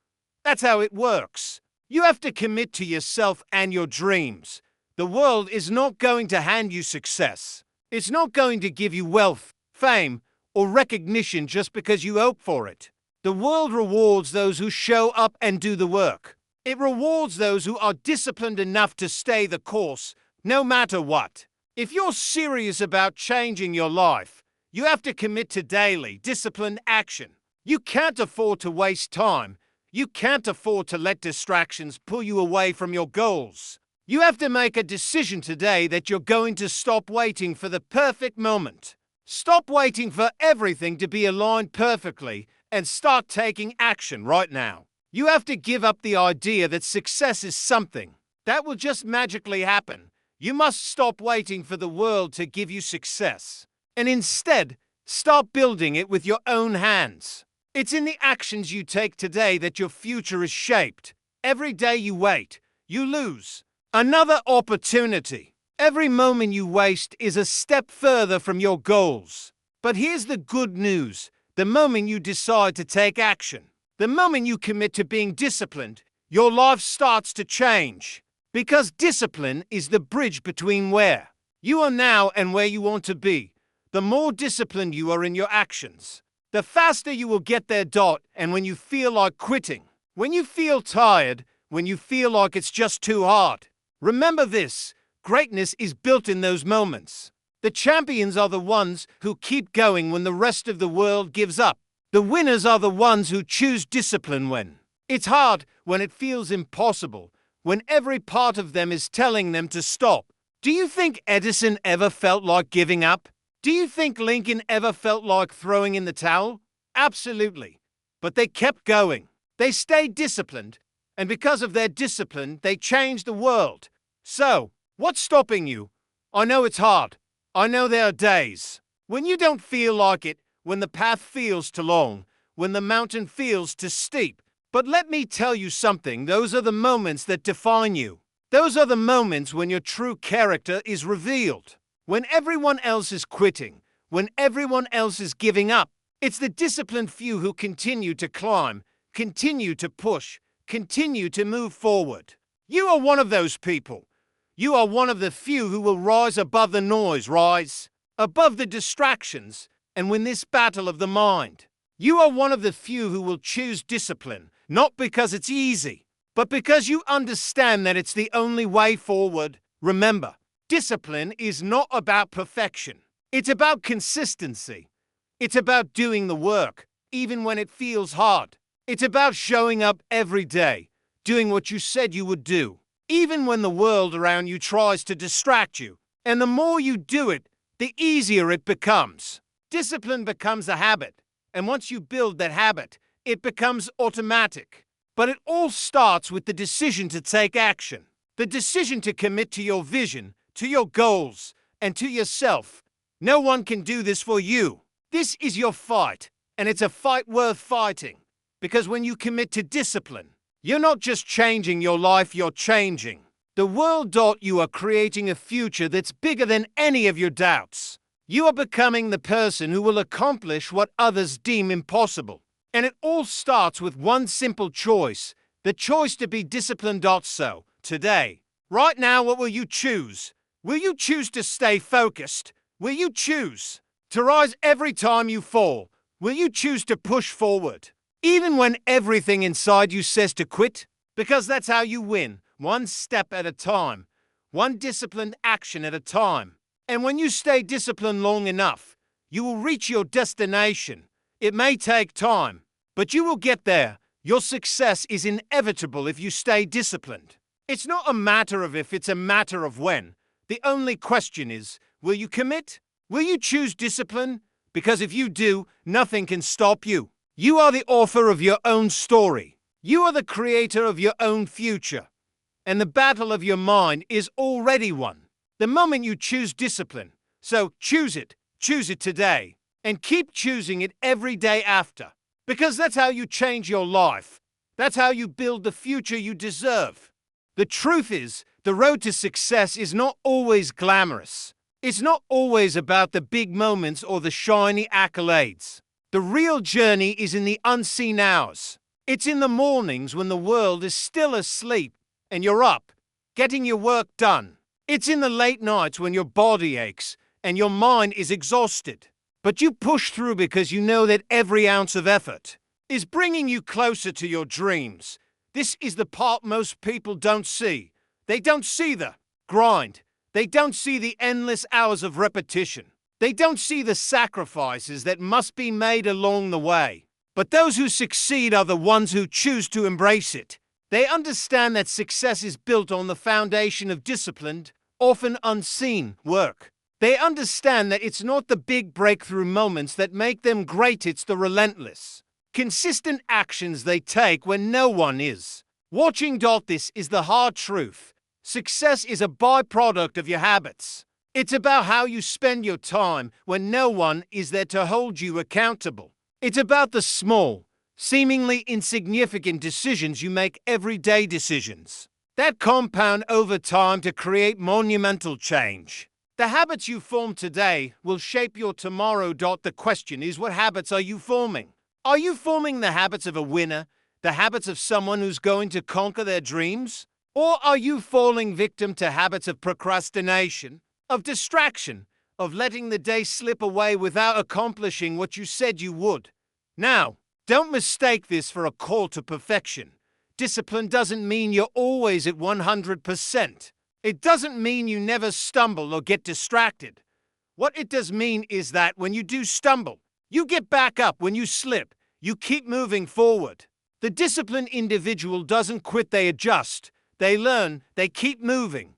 That's how it works. You have to commit to yourself and your dreams. The world is not going to hand you success. It's not going to give you wealth, fame, or recognition just because you hope for it. The world rewards those who show up and do the work. It rewards those who are disciplined enough to stay the course, no matter what. If you're serious about changing your life, you have to commit to daily, disciplined action. You can't afford to waste time. You can't afford to let distractions pull you away from your goals. You have to make a decision today that you're going to stop waiting for the perfect moment. Stop waiting for everything to be aligned perfectly and start taking action right now. You have to give up the idea that success is something that will just magically happen. You must stop waiting for the world to give you success, and instead, start building it with your own hands. It's in the actions you take today that your future is shaped. Every day you wait, you lose another opportunity. Every moment you waste is a step further from your goals. But here's the good news. The moment you decide to take action, the moment you commit to being disciplined, your life starts to change. Because discipline is the bridge between where you are now and where you want to be. The more disciplined you are in your actions, the faster you will get there. And when you feel like quitting, when you feel tired, when you feel like it's just too hard, remember this: greatness is built in those moments. The champions are the ones who keep going when the rest of the world gives up. The winners are the ones who choose discipline when it's hard, when it feels impossible, when every part of them is telling them to stop. Do you think Edison ever felt like giving up? Do you think Lincoln ever felt like throwing in the towel? Absolutely. But they kept going. They stayed disciplined, and because of their discipline, they changed the world. So, what's stopping you? I know it's hard. I know there are days when you don't feel like it, when the path feels too long, when the mountain feels too steep. But let me tell you something, those are the moments that define you. Those are the moments when your true character is revealed. When everyone else is quitting, when everyone else is giving up, it's the disciplined few who continue to climb, continue to push, continue to move forward. You are one of those people. You are one of the few who will rise above the noise, rise above the distractions, and win this battle of the mind. You are one of the few who will choose discipline, not because it's easy, but because you understand that it's the only way forward. Remember, discipline is not about perfection. It's about consistency. It's about doing the work, even when it feels hard. It's about showing up every day, doing what you said you would do, even when the world around you tries to distract you. And the more you do it, the easier it becomes. Discipline becomes a habit, and once you build that habit, it becomes automatic. But it all starts with the decision to take action, the decision to commit to your vision, to your goals, and to yourself. No one can do this for you. This is your fight, and it's a fight worth fighting. Because when you commit to discipline, you're not just changing your life, you're changing the world. You are creating a future that's bigger than any of your doubts. You are becoming the person who will accomplish what others deem impossible. And it all starts with one simple choice, the choice to be disciplined. So, today, right now, what will you choose? Will you choose to stay focused? Will you choose to rise every time you fall? Will you choose to push forward, even when everything inside you says to quit? Because that's how you win, one step at a time, one disciplined action at a time. And when you stay disciplined long enough, you will reach your destination. It may take time, but you will get there. Your success is inevitable if you stay disciplined. It's not a matter of if, it's a matter of when. The only question is, will you commit? Will you choose discipline? Because if you do, nothing can stop you. You are the author of your own story. You are the creator of your own future. And the battle of your mind is already won the moment you choose discipline. So choose it today, and keep choosing it every day after. Because that's how you change your life. That's how you build the future you deserve. The truth is, the road to success is not always glamorous. It's not always about the big moments or the shiny accolades. The real journey is in the unseen hours. It's in the mornings when the world is still asleep and you're up, getting your work done. It's in the late nights when your body aches and your mind is exhausted. But you push through because you know that every ounce of effort is bringing you closer to your dreams. This is the part most people don't see. They don't see the grind. They don't see the endless hours of repetition. They don't see the sacrifices that must be made along the way. But those who succeed are the ones who choose to embrace it. They understand that success is built on the foundation of disciplined, often unseen work. They understand that it's not the big breakthrough moments that make them great, it's the relentless, consistent actions they take when no one is watching. This is the hard truth. Success is a byproduct of your habits. It's about how you spend your time when no one is there to hold you accountable. It's about the small, seemingly insignificant decisions you make, everyday decisions that compound over time to create monumental change. The habits you form today will shape your tomorrow. The question is, what habits are you forming? Are you forming the habits of a winner, the habits of someone who's going to conquer their dreams? Or are you falling victim to habits of procrastination, of distraction, of letting the day slip away without accomplishing what you said you would? Now, don't mistake this for a call to perfection. Discipline doesn't mean you're always at 100%. It doesn't mean you never stumble or get distracted. What it does mean is that when you do stumble, you get back up. When you slip, you keep moving forward. The disciplined individual doesn't quit, they adjust. they learn, they keep moving.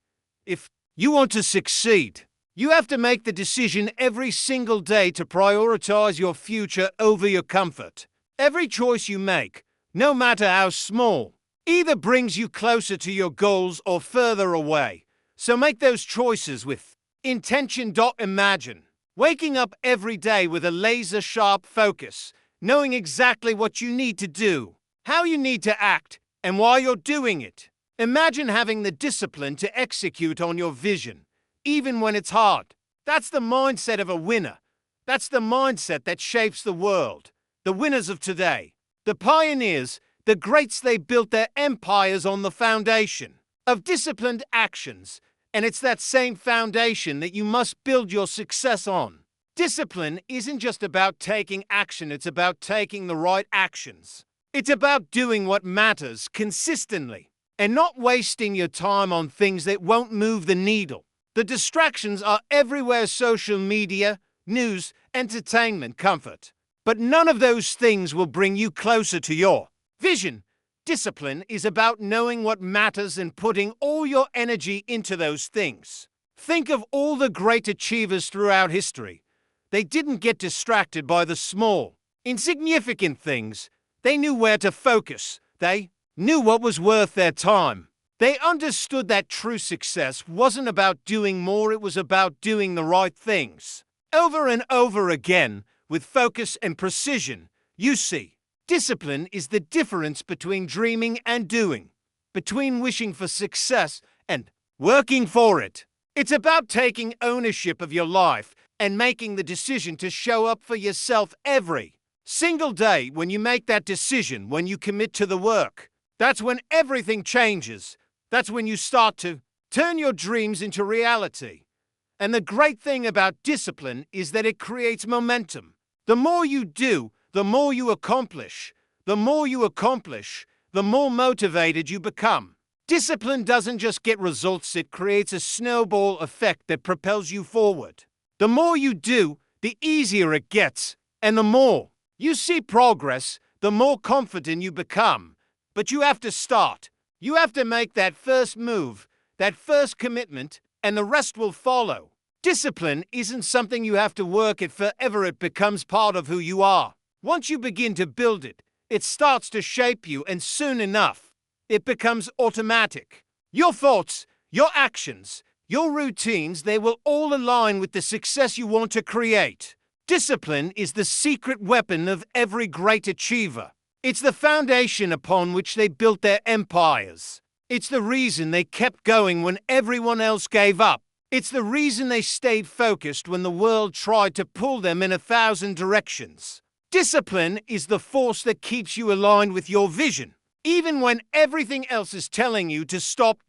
If you want to succeed, you have to make the decision every single day to prioritize your future over your comfort. Every choice you make, no matter how small, either brings you closer to your goals or further away. So make those choices with intention. Imagine waking up every day with a laser-sharp focus, knowing exactly what you need to do, how you need to act, and why you're doing it. Imagine having the discipline to execute on your vision, even when it's hard. That's the mindset of a winner. That's the mindset that shapes the world. The winners of today, the pioneers, the greats, they built their empires on the foundation of disciplined actions. And it's that same foundation that you must build your success on. Discipline isn't just about taking action, it's about taking the right actions. It's about doing what matters consistently and not wasting your time on things that won't move the needle. The distractions are everywhere: social media, news, entertainment, comfort. But none of those things will bring you closer to your vision. Discipline is about knowing what matters and putting all your energy into those things. Think of all the great achievers throughout history. They didn't get distracted by the small, insignificant things. They knew where to focus. They knew what was worth their time. They understood that true success wasn't about doing more, it was about doing the right things. Over and over again, with focus and precision. You see, discipline is the difference between dreaming and doing, between wishing for success and working for it. It's about taking ownership of your life and making the decision to show up for yourself every single day. When you make that decision, when you commit to the work, that's when everything changes. That's when you start to turn your dreams into reality. And the great thing about discipline is that it creates momentum. The more you do, the more you accomplish. The more you accomplish, the more motivated you become. Discipline doesn't just get results, it creates a snowball effect that propels you forward. The more you do, the easier it gets, and the more you see progress, the more confident you become. But you have to start. You have to make that first move, that first commitment, and the rest will follow. Discipline isn't something you have to work at forever, it becomes part of who you are. Once you begin to build it, it starts to shape you, and soon enough, it becomes automatic. Your thoughts, your actions, your routines, they will all align with the success you want to create. Discipline is the secret weapon of every great achiever. It's the foundation upon which they built their empires. It's the reason they kept going when everyone else gave up. It's the reason they stayed focused when the world tried to pull them in 1,000 directions. Discipline is the force that keeps you aligned with your vision, even when everything else is telling you to stop.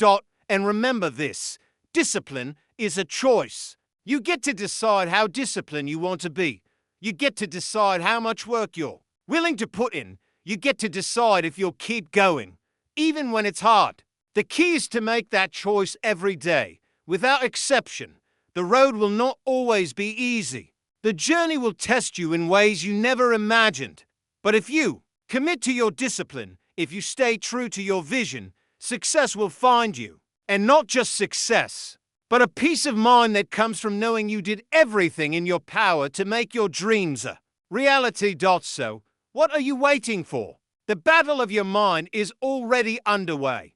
And remember this, discipline is a choice. You get to decide how disciplined you want to be. You get to decide how much work you're willing to put in. You get to decide if you'll keep going, even when it's hard. The key is to make that choice every day. Without exception, the road will not always be easy. The journey will test you in ways you never imagined. But if you commit to your discipline, if you stay true to your vision, success will find you. And not just success, but a peace of mind that comes from knowing you did everything in your power to make your dreams a reality. So, what are you waiting for? The battle of your mind is already underway.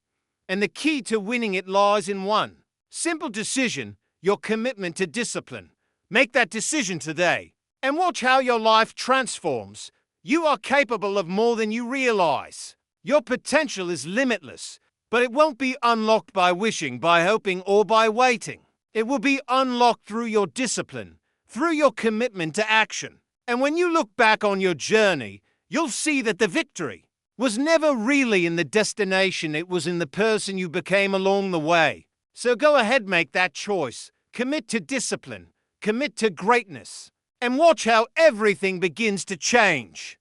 And the key to winning it lies in one simple decision: your commitment to discipline. Make that decision today and watch how your life transforms. You are capable of more than you realize. Your potential is limitless, but it won't be unlocked by wishing, by hoping, or by waiting. It will be unlocked through your discipline, through your commitment to action. And when you look back on your journey, you'll see that the victory was never really in the destination, it was in the person you became along the way. So go ahead, make that choice. Commit to discipline, commit to greatness, and watch how everything begins to change.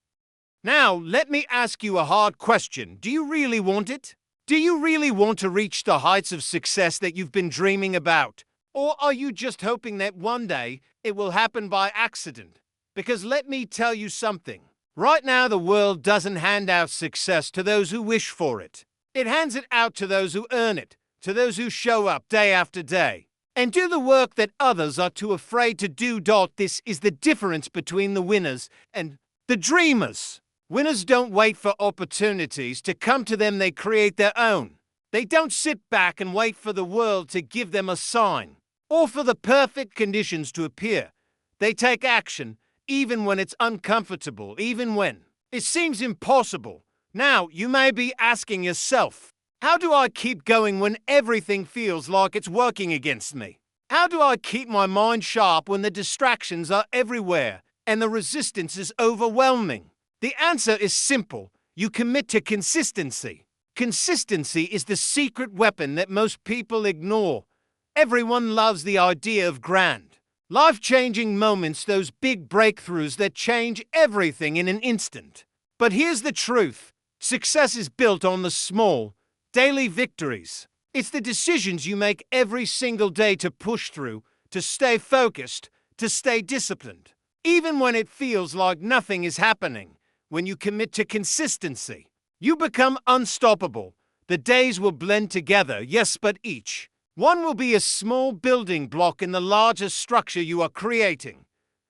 Now, let me ask you a hard question. Do you really want it? Do you really want to reach the heights of success that you've been dreaming about? Or are you just hoping that one day it will happen by accident? Because let me tell you something. Right now, the world doesn't hand out success to those who wish for it. It hands it out to those who earn it, to those who show up day after day, and do the work that others are too afraid to do. This is the difference between the winners and the dreamers. Winners don't wait for opportunities to come to them, they create their own. They don't sit back and wait for the world to give them a sign, or for the perfect conditions to appear. They take action, even when it's uncomfortable, even when it seems impossible. Now, you may be asking yourself, how do I keep going when everything feels like it's working against me? How do I keep my mind sharp when the distractions are everywhere and the resistance is overwhelming? The answer is simple. You commit to consistency. Consistency is the secret weapon that most people ignore. Everyone loves the idea of grand, life-changing moments, those big breakthroughs that change everything in an instant. But here's the truth. Success is built on the small, daily victories. It's the decisions you make every single day to push through, to stay focused, to stay disciplined. Even when it feels like nothing is happening, when you commit to consistency, you become unstoppable. The days will blend together, yes, but each one will be a small building block in the larger structure you are creating.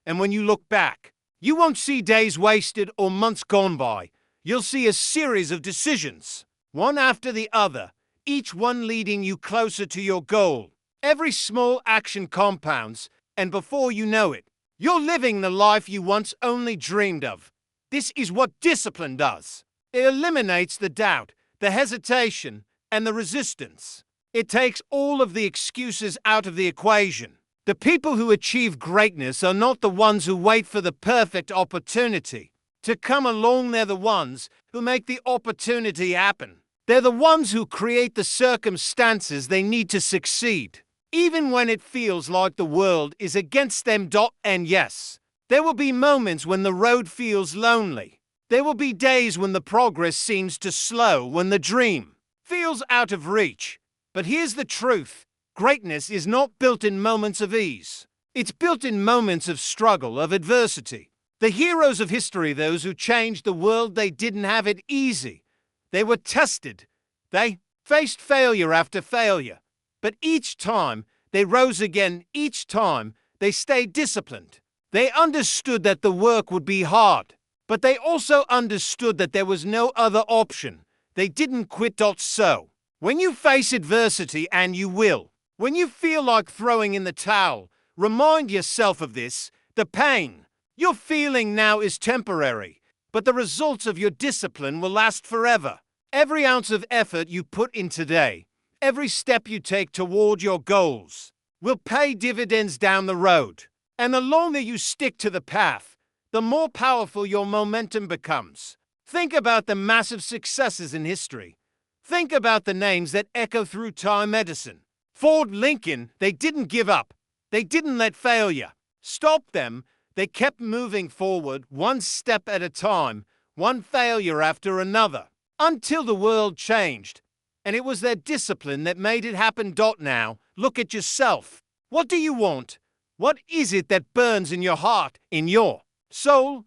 And when you look back, you won't see days wasted or months gone by. You'll see a series of decisions, one after the other, each one leading you closer to your goal. Every small action compounds, and before you know it, you're living the life you once only dreamed of. This is what discipline does. It eliminates the doubt, the hesitation, and the resistance. It takes all of the excuses out of the equation. The people who achieve greatness are not the ones who wait for the perfect opportunity to come along. They're the ones who make the opportunity happen. They're the ones who create the circumstances they need to succeed, even when it feels like the world is against them. And yes, there will be moments when the road feels lonely. There will be days when the progress seems to slow, when the dream feels out of reach. But here's the truth. Greatness is not built in moments of ease. It's built in moments of struggle, of adversity. The heroes of history, those who changed the world, they didn't have it easy. They were tested. They faced failure after failure. But each time they rose again, each time they stayed disciplined. They understood that the work would be hard, but they also understood that there was no other option. They didn't quit. So, when you face adversity, and you will, when you feel like throwing in the towel, remind yourself of this. The pain you're feeling now is temporary, but the results of your discipline will last forever. Every ounce of effort you put in today, every step you take toward your goals, will pay dividends down the road. And the longer you stick to the path, the more powerful your momentum becomes. Think about the massive successes in history. Think about the names that echo through time. Edison, Ford, Lincoln. They didn't give up. They didn't let failure stop them. They kept moving forward, one step at a time, one failure after another, until the world changed. And it was their discipline that made it happen. Now, look at yourself. What do you want? What is it that burns in your heart, in your soul?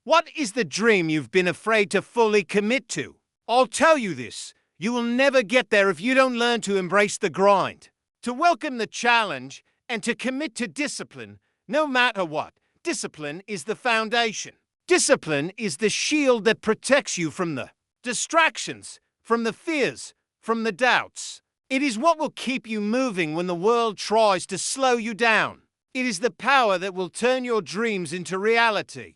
What is the dream you've been afraid to fully commit to? I'll tell you this. You will never get there if you don't learn to embrace the grind, to welcome the challenge, and to commit to discipline, no matter what. Discipline is the foundation. Discipline is the shield that protects you from the distractions, from the fears, from the doubts. It is what will keep you moving when the world tries to slow you down. It is the power that will turn your dreams into reality.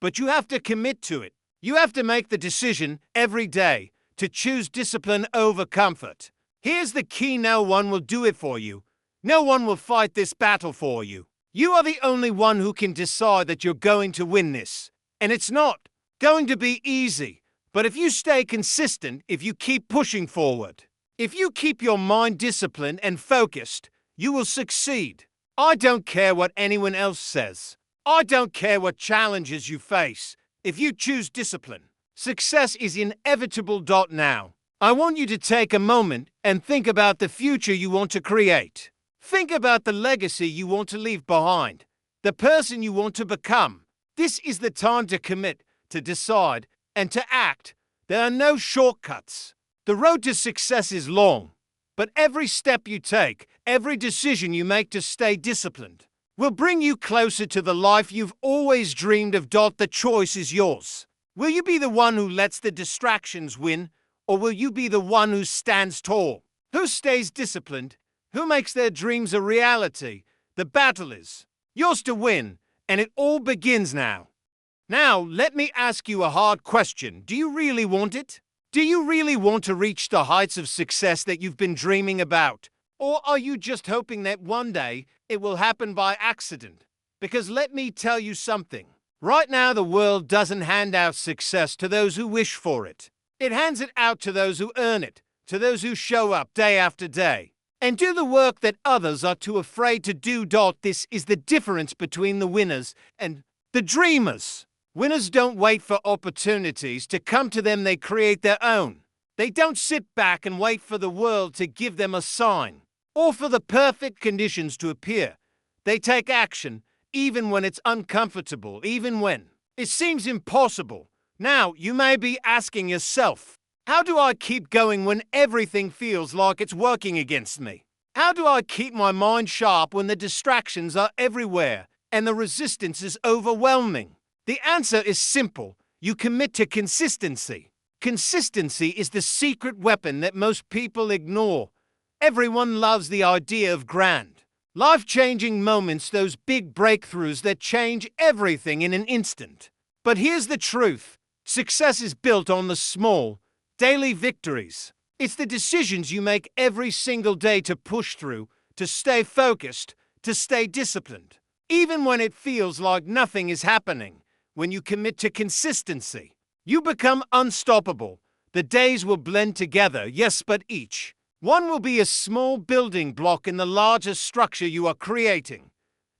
But you have to commit to it. You have to make the decision every day to choose discipline over comfort. Here's the key. No one will do it for you. No one will fight this battle for you. You are the only one who can decide that you're going to win this. And it's not going to be easy. But if you stay consistent, if you keep pushing forward, if you keep your mind disciplined and focused, you will succeed. I don't care what anyone else says. I don't care what challenges you face. If you choose discipline, success is inevitable. Now, I want you to take a moment and think about the future you want to create. Think about the legacy you want to leave behind, the person you want to become. This is the time to commit, to decide, and to act. There are no shortcuts. The road to success is long, but every step you take, every decision you make to stay disciplined, will bring you closer to the life you've always dreamed of. The choice is yours. Will you be the one who lets the distractions win, or will you be the one who stands tall? Who stays disciplined? Who makes their dreams a reality? The battle is yours to win, and it all begins now. Now, let me ask you a hard question. Do you really want it? Do you really want to reach the heights of success that you've been dreaming about? Or are you just hoping that one day it will happen by accident? Because let me tell you something. Right now, the world doesn't hand out success to those who wish for it. It hands it out to those who earn it, to those who show up day after day and do the work that others are too afraid to do. This is the difference between the winners and the dreamers. Winners don't wait for opportunities to come to them, they create their own. They don't sit back and wait for the world to give them a sign or for the perfect conditions to appear. They take action, even when it's uncomfortable, even when it seems impossible. Now, you may be asking yourself, how do I keep going when everything feels like it's working against me? How do I keep my mind sharp when the distractions are everywhere and the resistance is overwhelming? The answer is simple. You commit to consistency. Consistency is the secret weapon that most people ignore. Everyone loves the idea of grand, life-changing moments, those big breakthroughs that change everything in an instant. But here's the truth. Success is built on the small, daily victories. It's the decisions you make every single day to push through, to stay focused, to stay disciplined. Even when it feels like nothing is happening, when you commit to consistency, you become unstoppable. The days will blend together, yes, but each one will be a small building block in the larger structure you are creating.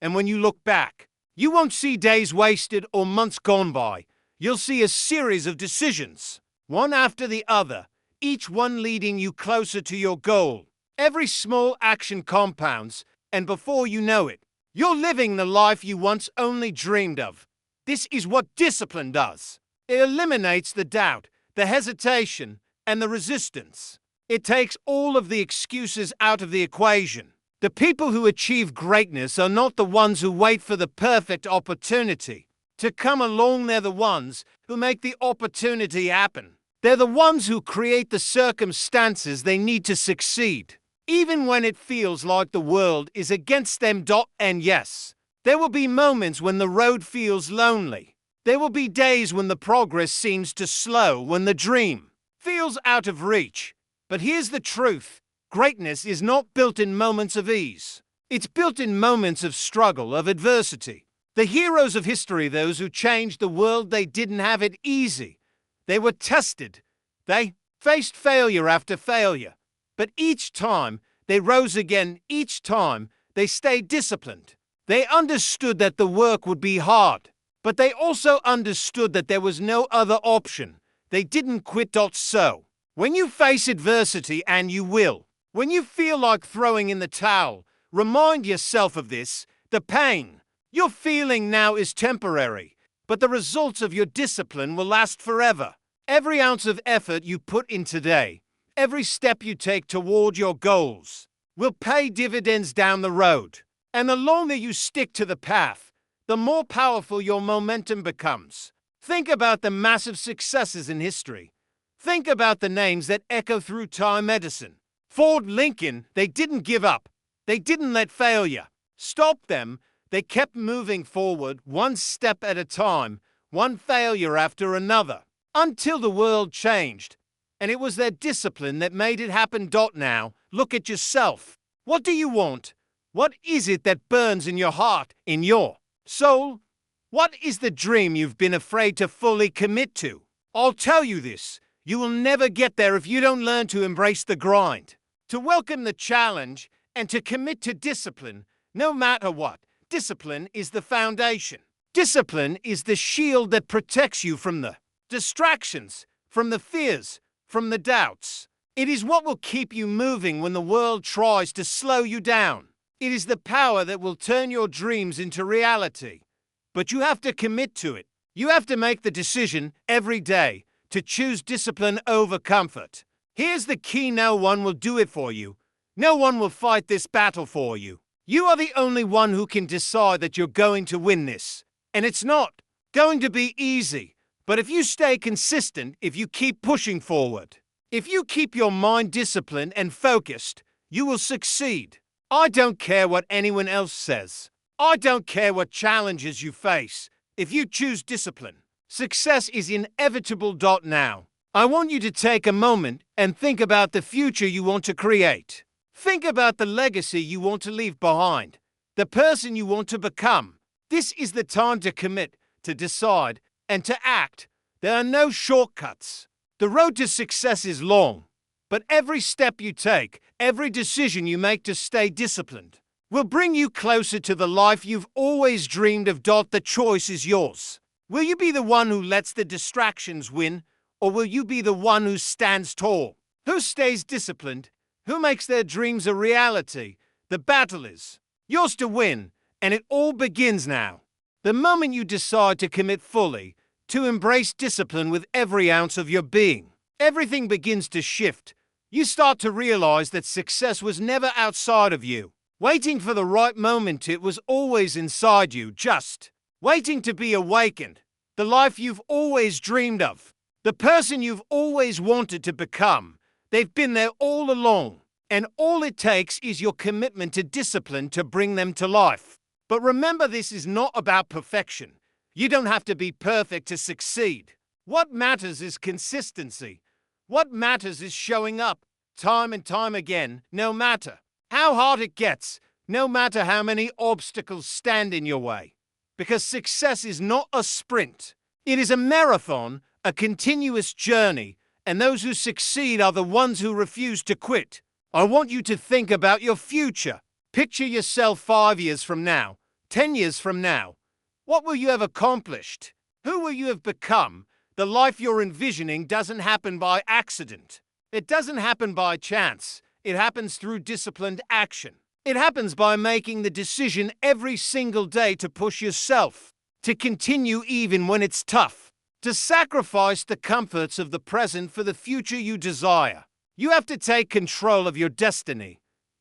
And when you look back, you won't see days wasted or months gone by. You'll see a series of decisions, one after the other, each one leading you closer to your goal. Every small action compounds, and before you know it, you're living the life you once only dreamed of. This is what discipline does. It eliminates the doubt, the hesitation, and the resistance. It takes all of the excuses out of the equation. The people who achieve greatness are not the ones who wait for the perfect opportunity to come along. They're the ones who make the opportunity happen. They're the ones who create the circumstances they need to succeed, even when it feels like the world is against them. And yes, there will be moments when the road feels lonely. There will be days when the progress seems to slow, when the dream feels out of reach. But here's the truth. Greatness is not built in moments of ease. It's built in moments of struggle, of adversity. The heroes of history, those who changed the world, they didn't have it easy. They were tested. They faced failure after failure. But each time they rose again, each time they stayed disciplined. They understood that the work would be hard, but they also understood that there was no other option. They didn't quit. So, when you face adversity, and you will, when you feel like throwing in the towel, remind yourself of this. The pain you're feeling now is temporary, but the results of your discipline will last forever. Every ounce of effort you put in today, every step you take toward your goals, will pay dividends down the road. And the longer you stick to the path, the more powerful your momentum becomes. Think about the massive successes in history. Think about the names that echo through time. Edison, Ford, Lincoln. They didn't give up. They didn't let failure stop them. They kept moving forward, one step at a time, one failure after another, until the world changed. And it was their discipline that made it happen. Now, look at yourself. What do you want? What is it that burns in your heart, in your soul? What is the dream you've been afraid to fully commit to? I'll tell you this. You will never get there if you don't learn to embrace the grind, to welcome the challenge, and to commit to discipline, no matter what. Discipline is the foundation. Discipline is the shield that protects you from the distractions, from the fears, from the doubts. It is what will keep you moving when the world tries to slow you down. It is the power that will turn your dreams into reality. But you have to commit to it. You have to make the decision every day to choose discipline over comfort, Here's the key: no one will do it for you. No one will fight this battle for you. You are the only one who can decide that you're going to win this. And it's not going to be easy. But if you stay consistent, if you keep pushing forward, if you keep your mind disciplined and focused, you will succeed. I don't care what anyone else says. I don't care what challenges you face. If you choose discipline, success is inevitable. Now, I want you to take a moment and think about the future you want to create. Think about the legacy you want to leave behind, the person you want to become. This is the time to commit, to decide, and to act. There are no shortcuts. The road to success is long, but every step you take, every decision you make to stay disciplined, will bring you closer to the life you've always dreamed of. The choice is yours. Will you be the one who lets the distractions win, or will you be the one who stands tall, who stays disciplined, who makes their dreams a reality? The battle is yours to win, and it all begins now. The moment you decide to commit fully, to embrace discipline with every ounce of your being, everything begins to shift. You start to realize that success was never outside of you, waiting for the right moment. It was always inside you, just waiting to be awakened. The life you've always dreamed of, the person you've always wanted to become, they've been there all along. And all it takes is your commitment to discipline to bring them to life. But remember, this is not about perfection. You don't have to be perfect to succeed. What matters is consistency. What matters is showing up time and time again, no matter how hard it gets, no matter how many obstacles stand in your way. Because success is not a sprint. It is a marathon, a continuous journey, and those who succeed are the ones who refuse to quit. I want you to think about your future. Picture yourself 5 years from now, 10 years from now. What will you have accomplished? Who will you have become? The life you're envisioning doesn't happen by accident. It doesn't happen by chance. It happens through disciplined action. It happens by making the decision every single day to push yourself, to continue even when it's tough, to sacrifice the comforts of the present for the future you desire. You have to take control of your destiny.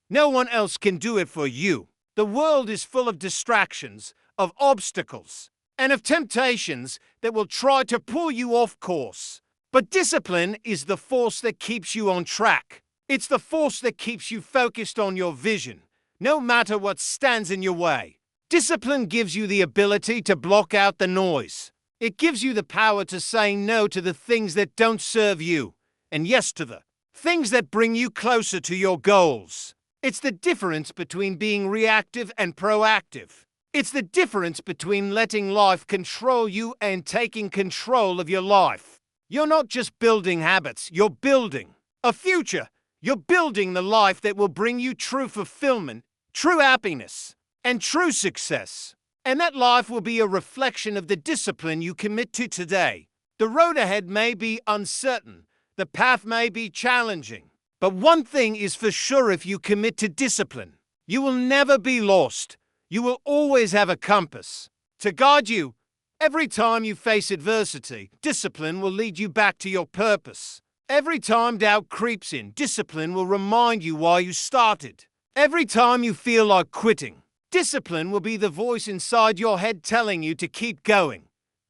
No one else can do it for you. The world is full of distractions, of obstacles, and of temptations that will try to pull you off course. But discipline is the force that keeps you on track. It's the force that keeps you focused on your vision, no matter what stands in your way. Discipline gives you the ability to block out the noise. It gives you the power to say no to the things that don't serve you, and yes to the things that bring you closer to your goals. It's the difference between being reactive and proactive. It's the difference between letting life control you and taking control of your life. You're not just building habits, you're building a future. You're building the life that will bring you true fulfillment, true happiness, and true success. And that life will be a reflection of the discipline you commit to today. The road ahead may be uncertain. The path may be challenging. But one thing is for sure: if you commit to discipline, you will never be lost. You will always have a compass to guide you. Every time you face adversity, discipline will lead you back to your purpose. Every time doubt creeps in, discipline will remind you why you started. Every time you feel like quitting, discipline will be the voice inside your head telling you to keep going.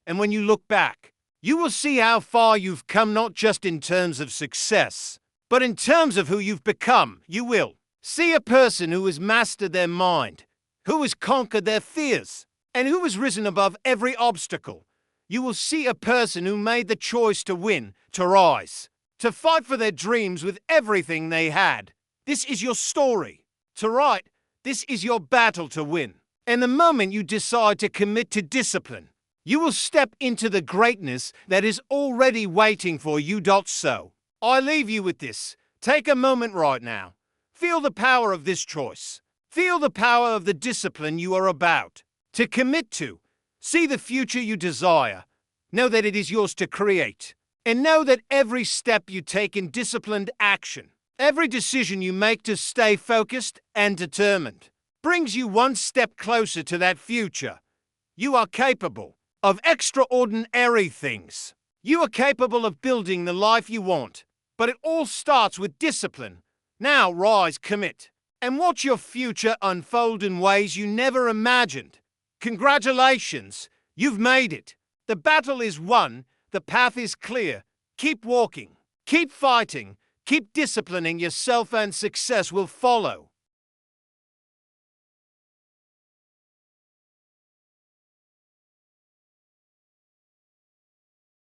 And when you look back, you will see how far you've come, not just in terms of success, but in terms of who you've become. You will see a person who has mastered their mind, who has conquered their fears, and who has risen above every obstacle. You will see a person who made the choice to win, to rise, to fight for their dreams with everything they had. This is your story to write. This is your battle to win. And the moment you decide to commit to discipline, you will step into the greatness that is already waiting for you. So, I leave you with this. Take a moment right now. Feel the power of this choice. Feel the power of the discipline you are about to commit to. See the future you desire. Know that it is yours to create. And know that every step you take in disciplined action, every decision you make to stay focused and determined, brings you one step closer to that future. You are capable of extraordinary things. You are capable of building the life you want. But it all starts with discipline. Now rise, commit, and watch your future unfold in ways you never imagined. Congratulations, you've made it. The battle is won, the path is clear. Keep walking, keep fighting, keep disciplining yourself, and success will follow.